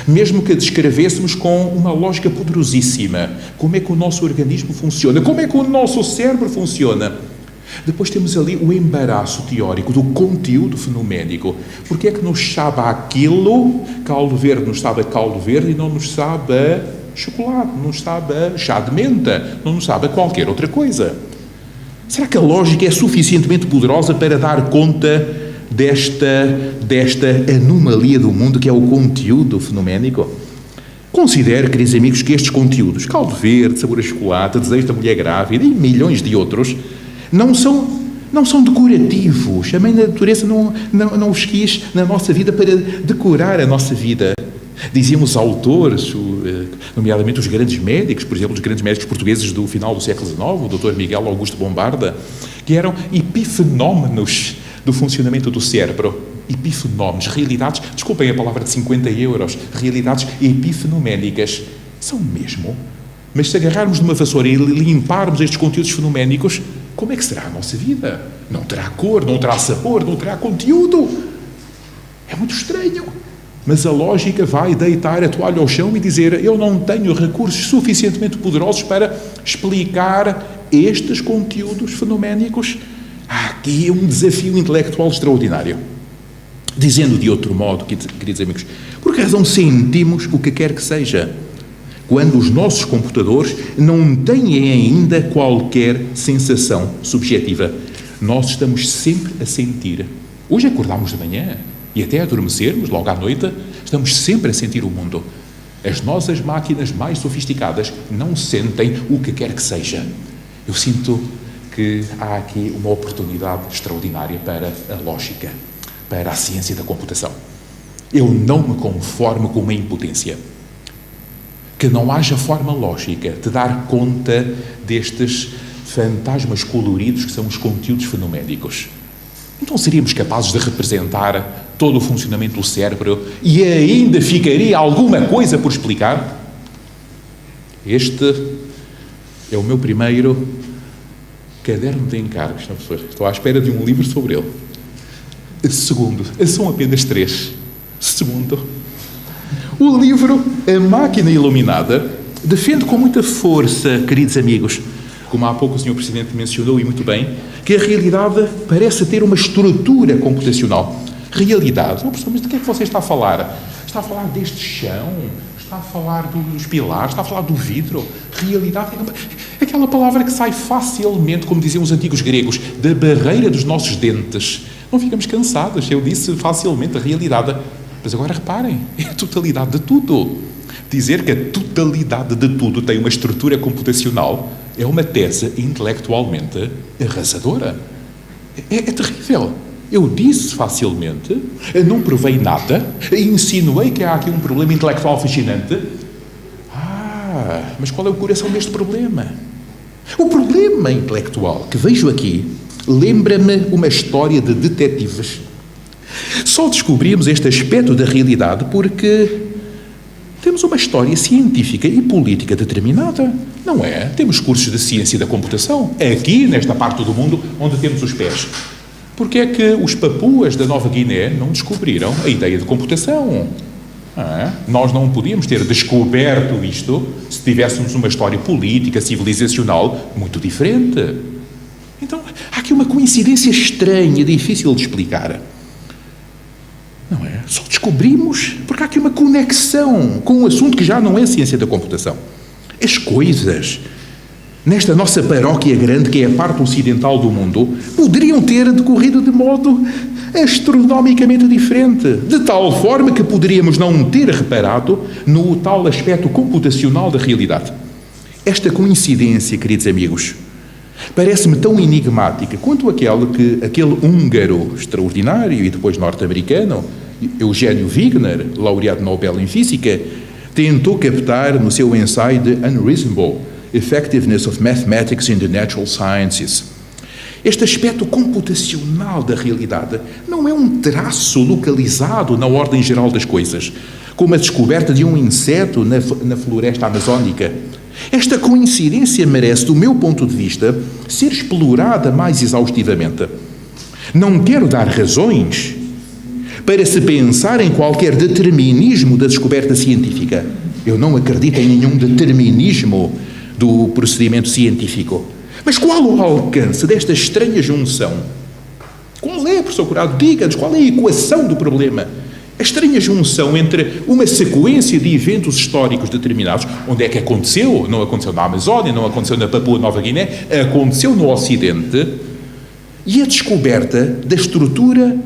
Speaker 5: Mesmo que a descrevêssemos com uma lógica poderosíssima, como é que o nosso organismo funciona, como é que o nosso cérebro funciona. Depois temos ali o embaraço teórico do conteúdo fenoménico. Porque é que nos sabe aquilo, caldo verde nos sabe a caldo verde e não nos sabe a chocolate, não nos sabe a chá de menta, não nos sabe a qualquer outra coisa? Será que a lógica é suficientemente poderosa para dar conta desta anomalia do mundo que é o conteúdo fenoménico? Considere, queridos amigos, que estes conteúdos, caldo verde, sabor a chocolate, desejo da mulher grávida e milhões de outros, não são decorativos. A mãe da natureza não os quis na nossa vida para decorar a nossa vida. Diziam os autores, nomeadamente os grandes médicos, por exemplo, os grandes médicos portugueses do final do século XIX, o Dr. Miguel Augusto Bombarda, que eram epifenómenos do funcionamento do cérebro. Epifenómenos, realidades, desculpem a palavra de 50 euros, realidades epifenoménicas. São mesmo. Mas se agarrarmos numa vassoura e limparmos estes conteúdos fenoménicos, como é que será a nossa vida? Não terá cor, não terá sabor, não terá conteúdo. É muito estranho. Mas a lógica vai deitar a toalha ao chão e dizer: eu não tenho recursos suficientemente poderosos para explicar estes conteúdos fenoménicos. Há aqui um desafio intelectual extraordinário. Dizendo de outro modo, queridos amigos, por que razão sentimos o que quer que seja, quando os nossos computadores não têm ainda qualquer sensação subjetiva? Nós estamos sempre a sentir. Hoje acordámos de manhã e até adormecermos, logo à noite, estamos sempre a sentir o mundo. As nossas máquinas mais sofisticadas não sentem o que quer que seja. Eu sinto que há aqui uma oportunidade extraordinária para a lógica, para a ciência da computação. Eu não me conformo com uma impotência. Que não haja forma lógica de dar conta destes fantasmas coloridos que são os conteúdos fenoménicos. Então seríamos capazes de representar todo o funcionamento do cérebro e ainda ficaria alguma coisa por explicar? Este é o meu primeiro caderno de encargos, Sr. Professor. Estou à espera de um livro sobre ele. Segundo, são apenas 3. Segundo, o livro A Máquina Iluminada defende com muita força, queridos amigos, como há pouco o Sr. Presidente mencionou e muito bem, que a realidade parece ter uma estrutura computacional. Realidade? Oh, professor, mas de que é que você está a falar? Está a falar deste chão? Está a falar dos pilares? Está a falar do vidro? Realidade é aquela palavra que sai facilmente, como diziam os antigos gregos, da barreira dos nossos dentes. Não ficamos cansados. Eu disse facilmente a realidade. Mas agora reparem, é a totalidade de tudo. Dizer que a totalidade de tudo tem uma estrutura computacional é uma tese intelectualmente arrasadora. É terrível. Eu disse facilmente, não provei nada, insinuei que há aqui um problema intelectual fascinante. Mas qual é o coração deste problema? O problema intelectual que vejo aqui lembra-me uma história de detetives. Só descobrimos este aspecto da realidade porque temos uma história científica e política determinada, não é? Temos cursos de ciência da computação, aqui nesta parte do mundo onde temos os pés. Porque é que os papuas da Nova Guiné não descobriram a ideia de computação? Nós não podíamos ter descoberto isto se tivéssemos uma história política, civilizacional muito diferente. Então, há aqui uma coincidência estranha, difícil de explicar. Não é? Só descobrimos porque há aqui uma conexão com um assunto que já não é ciência da computação. As coisas, nesta nossa paróquia grande, que é a parte ocidental do mundo, poderiam ter decorrido de modo astronomicamente diferente, de tal forma que poderíamos não ter reparado no tal aspecto computacional da realidade. Esta coincidência, queridos amigos, parece-me tão enigmática quanto aquele húngaro extraordinário e depois norte-americano, Eugênio Wigner, laureado Nobel em Física, tentou captar no seu ensaio The Unreasonable Effectiveness of Mathematics in the Natural Sciences. Este aspecto computacional da realidade não é um traço localizado na ordem geral das coisas, como a descoberta de um inseto na floresta amazónica. Esta coincidência merece, do meu ponto de vista, ser explorada mais exaustivamente. Não quero dar razões para se pensar em qualquer determinismo da descoberta científica. Eu não acredito em nenhum determinismo do procedimento científico. Mas qual o alcance desta estranha junção? Qual é, professor Curado? Diga-nos, qual é a equação do problema? A estranha junção entre uma sequência de eventos históricos determinados, onde é que aconteceu? Não aconteceu na Amazónia, não aconteceu na Papua Nova Guiné, aconteceu no Ocidente, e a descoberta da estrutura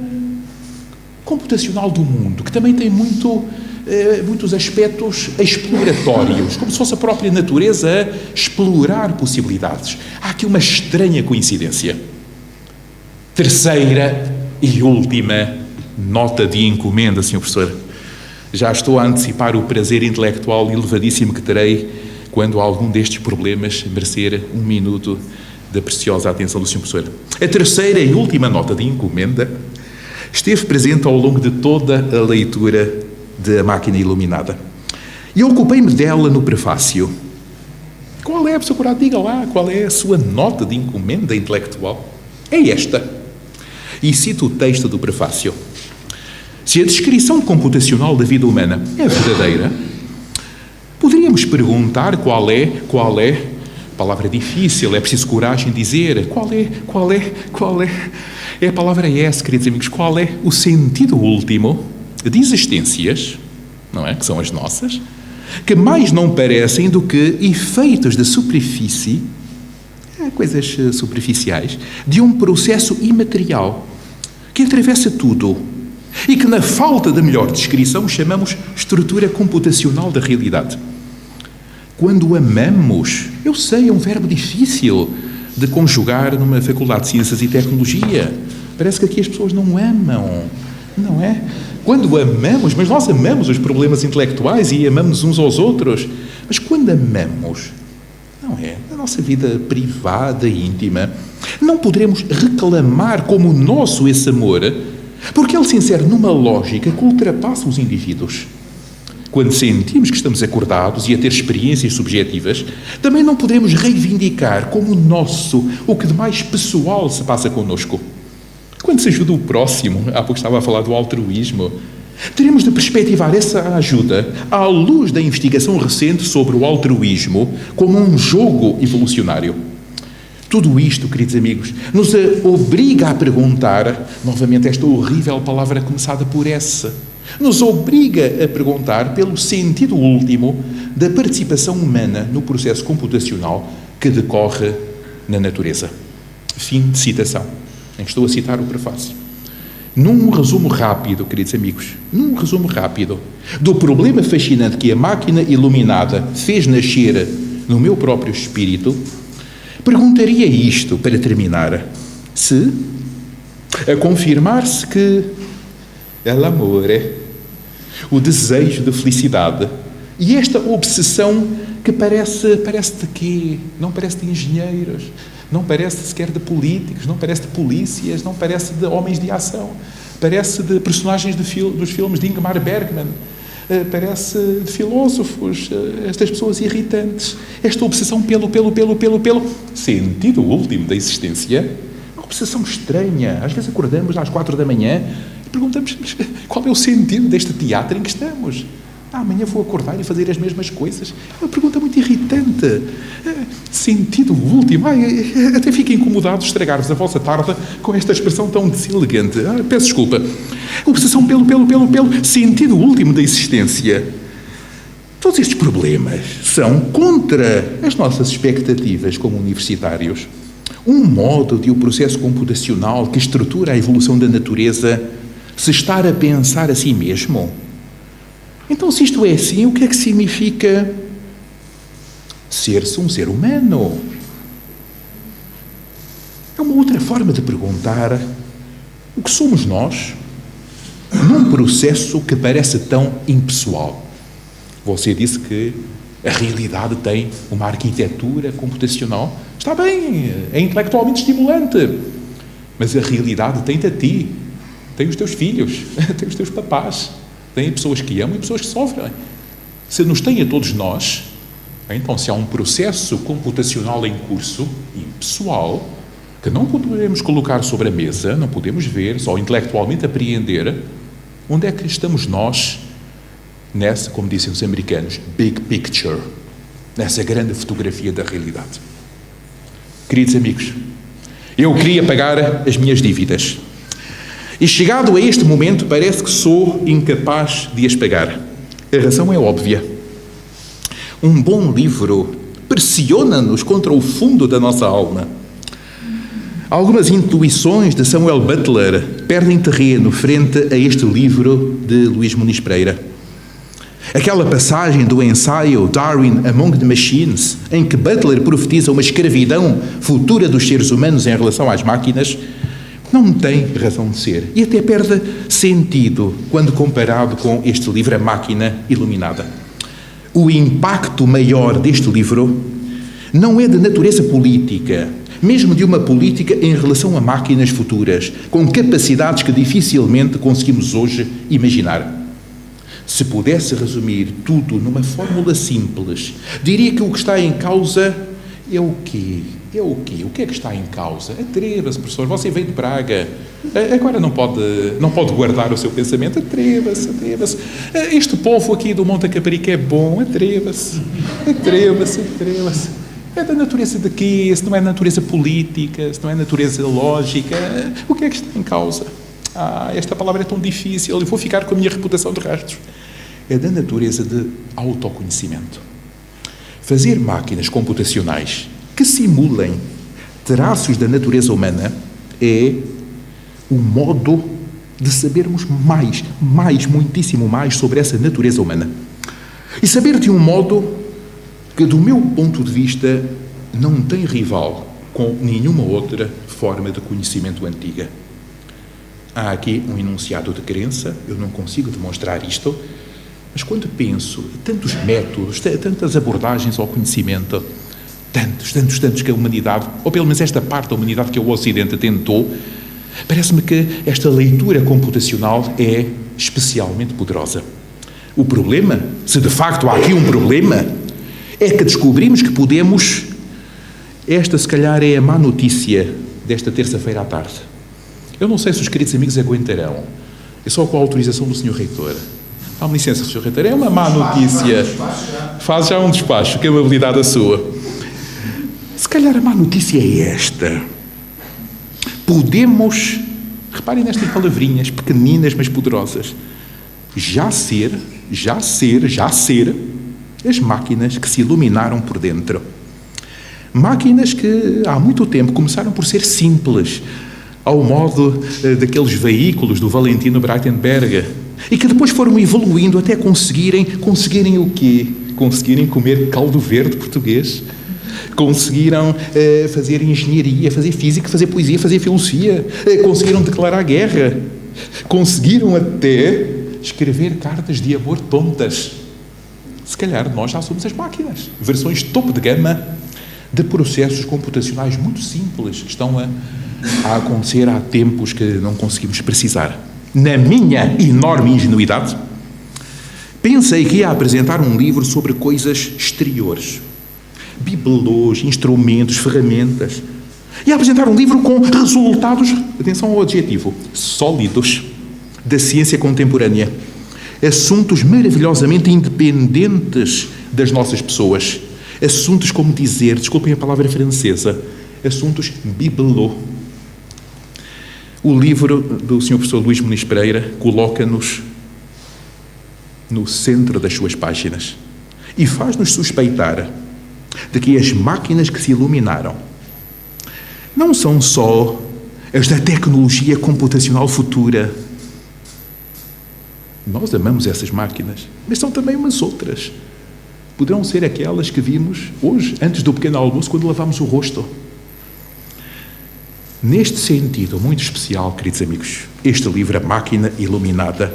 Speaker 5: computacional do mundo, que também tem muitos aspectos exploratórios, como se fosse a própria natureza a explorar possibilidades. Há aqui uma estranha coincidência. Terceira e última nota de encomenda, Sr. Professor. Já estou a antecipar o prazer intelectual elevadíssimo que terei quando algum destes problemas merecer um minuto da preciosa atenção do Sr. Professor. A terceira e última nota de encomenda esteve presente ao longo de toda a leitura de A Máquina Iluminada. E ocupei-me dela no prefácio. Qual é, professor Curado? Diga lá, qual é a sua nota de encomenda intelectual? É esta. E cito o texto do prefácio. Se a descrição computacional da vida humana é verdadeira, poderíamos perguntar qual é, palavra difícil, é preciso coragem dizer, qual é, é a palavra S, queridos amigos, qual é o sentido último de existências, não é, que são as nossas, que mais não parecem do que efeitos de superfície, coisas superficiais, de um processo imaterial que atravessa tudo e que, na falta de melhor descrição, chamamos estrutura computacional da realidade. Quando amamos, eu sei, é um verbo difícil, de conjugar numa Faculdade de Ciências e Tecnologia. Parece que aqui as pessoas não amam, não é? Quando amamos, mas nós amamos os problemas intelectuais e amamos uns aos outros, mas quando amamos, não é? Na nossa vida privada e íntima, não poderemos reclamar como nosso esse amor, porque ele se insere numa lógica que ultrapassa os indivíduos. Quando sentimos que estamos acordados e a ter experiências subjetivas, também não podemos reivindicar como nosso o que de mais pessoal se passa connosco. Quando se ajuda o próximo, há pouco estava a falar do altruísmo, teremos de perspectivar essa ajuda à luz da investigação recente sobre o altruísmo como um jogo evolucionário. Tudo isto, queridos amigos, nos obriga a perguntar, novamente esta horrível palavra começada por S, nos obriga a perguntar pelo sentido último da participação humana no processo computacional que decorre na natureza. Fim de citação. Estou a citar o prefácio. Num resumo rápido, queridos amigos, num resumo rápido do problema fascinante que a máquina iluminada fez nascer no meu próprio espírito, perguntaria isto para terminar: se, a confirmar-se que el amor, o desejo de felicidade e esta obsessão que parece de quê? Não parece de engenheiros, não parece sequer de políticos, não parece de polícias, não parece de homens de ação, parece de personagens dos filmes de Ingmar Bergman, parece de filósofos, estas pessoas irritantes, esta obsessão pelo sentido último da existência, uma obsessão estranha. Às vezes acordamos às 4 da manhã e perguntamos: mas qual é o sentido deste teatro em que estamos? Amanhã vou acordar e fazer as mesmas coisas? É uma pergunta muito irritante. Sentido último? Até fico incomodado de estragar-vos a vossa tarde com esta expressão tão deselegante. Peço desculpa. Obsessão pelo sentido último da existência. Todos estes problemas são contra as nossas expectativas como universitários. Um modo de o processo computacional que estrutura a evolução da natureza se estar a pensar a si mesmo. Então, se isto é assim, o que é que significa ser-se um ser humano? É uma outra forma de perguntar o que somos nós num processo que parece tão impessoal. Você disse que a realidade tem uma arquitetura computacional. Está bem, é intelectualmente estimulante, mas a realidade tem-te a ti, tem os teus filhos, tem os teus papás, tem pessoas que amam e pessoas que sofrem. Se nos tem a todos nós, então se há um processo computacional em curso, impessoal, que não podemos colocar sobre a mesa, não podemos ver, só intelectualmente apreender, onde é que estamos nós nessa, como dizem os americanos, big picture, nessa grande fotografia da realidade. Queridos amigos, eu queria pagar as minhas dívidas. E chegado a este momento, parece que sou incapaz de as pagar. A razão é óbvia. Um bom livro pressiona-nos contra o fundo da nossa alma. Algumas intuições de Samuel Butler perdem terreno frente a este livro de Luís Muniz Pereira. Aquela passagem do ensaio Darwin Among the Machines, em que Butler profetiza uma escravidão futura dos seres humanos em relação às máquinas, não tem razão de ser e até perde sentido quando comparado com este livro, A Máquina Iluminada. O impacto maior deste livro não é de natureza política, mesmo de uma política em relação a máquinas futuras, com capacidades que dificilmente conseguimos hoje imaginar. Se pudesse resumir tudo numa fórmula simples, diria que o que está em causa é o quê? É o quê? O que é que está em causa? Atreva-se, professor, você veio de Braga, agora não pode guardar o seu pensamento, atreva-se. Este povo aqui do Monte Caparica é bom, atreva-se. É da natureza de quê? Se não é natureza política, se não é natureza lógica, o que é que está em causa? Esta palavra é tão difícil, eu vou ficar com a minha reputação de rastros. É da natureza de autoconhecimento. Fazer máquinas computacionais que simulem traços da natureza humana é o modo de sabermos muitíssimo mais sobre essa natureza humana. E saber de um modo que, do meu ponto de vista, não tem rival com nenhuma outra forma de conhecimento antiga. Há aqui um enunciado de crença, eu não consigo demonstrar isto, mas quando penso tantos métodos, tantas abordagens ao conhecimento, tantos que a humanidade, ou pelo menos esta parte da humanidade que é o Ocidente tentou, parece-me que esta leitura computacional é especialmente poderosa. O problema, se de facto há aqui um problema, é que descobrimos que podemos... Esta, se calhar, é a má notícia desta terça-feira à tarde. Eu não sei se os queridos amigos aguentarão. É só com a autorização do Sr. Reitor. Dá-me licença, Sr. Reitor. É uma má notícia. Faz já um despacho. Que amabilidade a sua. Se calhar a má notícia é esta. Podemos, reparem nestas palavrinhas pequeninas, mas poderosas, já ser as máquinas que se iluminaram por dentro. Máquinas que há muito tempo começaram por ser simples, ao modo daqueles veículos do Valentino Breitenberger, e que depois foram evoluindo até conseguirem o quê? Conseguirem comer caldo verde português, conseguiram fazer engenharia, fazer física, fazer poesia, fazer filosofia, conseguiram declarar guerra, conseguiram até escrever cartas de amor tontas. Se calhar nós já somos as máquinas, versões topo de gama de processos computacionais muito simples que estão a acontecer há tempos que não conseguimos precisar. Na minha enorme ingenuidade, pensei que ia apresentar um livro sobre coisas exteriores, bibelôs, instrumentos, ferramentas. Ia apresentar um livro com resultados, atenção ao adjetivo, sólidos, da ciência contemporânea. Assuntos maravilhosamente independentes das nossas pessoas. Assuntos, como dizer, desculpem a palavra francesa, assuntos bibelô. O livro do Sr. Professor Luís Muniz Pereira coloca-nos no centro das suas páginas e faz-nos suspeitar de que as máquinas que se iluminaram não são só as da tecnologia computacional futura. Nós amamos essas máquinas, mas são também umas outras. Poderão ser aquelas que vimos hoje, antes do pequeno almoço, quando lavamos o rosto. Neste sentido muito especial, queridos amigos, este livro, A Máquina Iluminada,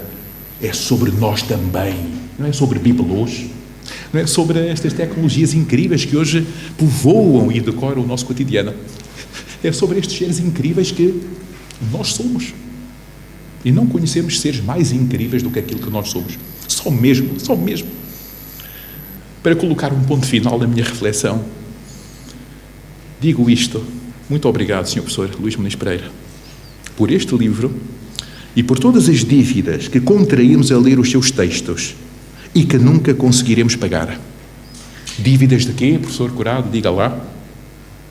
Speaker 5: é sobre nós também. Não é sobre bibelôs, não é sobre estas tecnologias incríveis que hoje povoam e decoram o nosso cotidiano. É sobre estes seres incríveis que nós somos. E não conhecemos seres mais incríveis do que aquilo que nós somos. Só mesmo. Para colocar um ponto final na minha reflexão, digo isto. Muito obrigado, Sr. Professor Luís Muniz Pereira, por este livro e por todas as dívidas que contraímos a ler os seus textos e que nunca conseguiremos pagar. Dívidas de quê, professor Curado? Diga lá.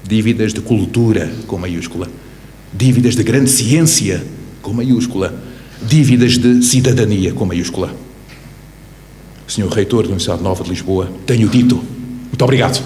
Speaker 5: Dívidas de cultura, com maiúscula. Dívidas de grande ciência, com maiúscula. Dívidas de cidadania, com maiúscula. Senhor Reitor da Universidade Nova de Lisboa, tenho dito. Muito obrigado.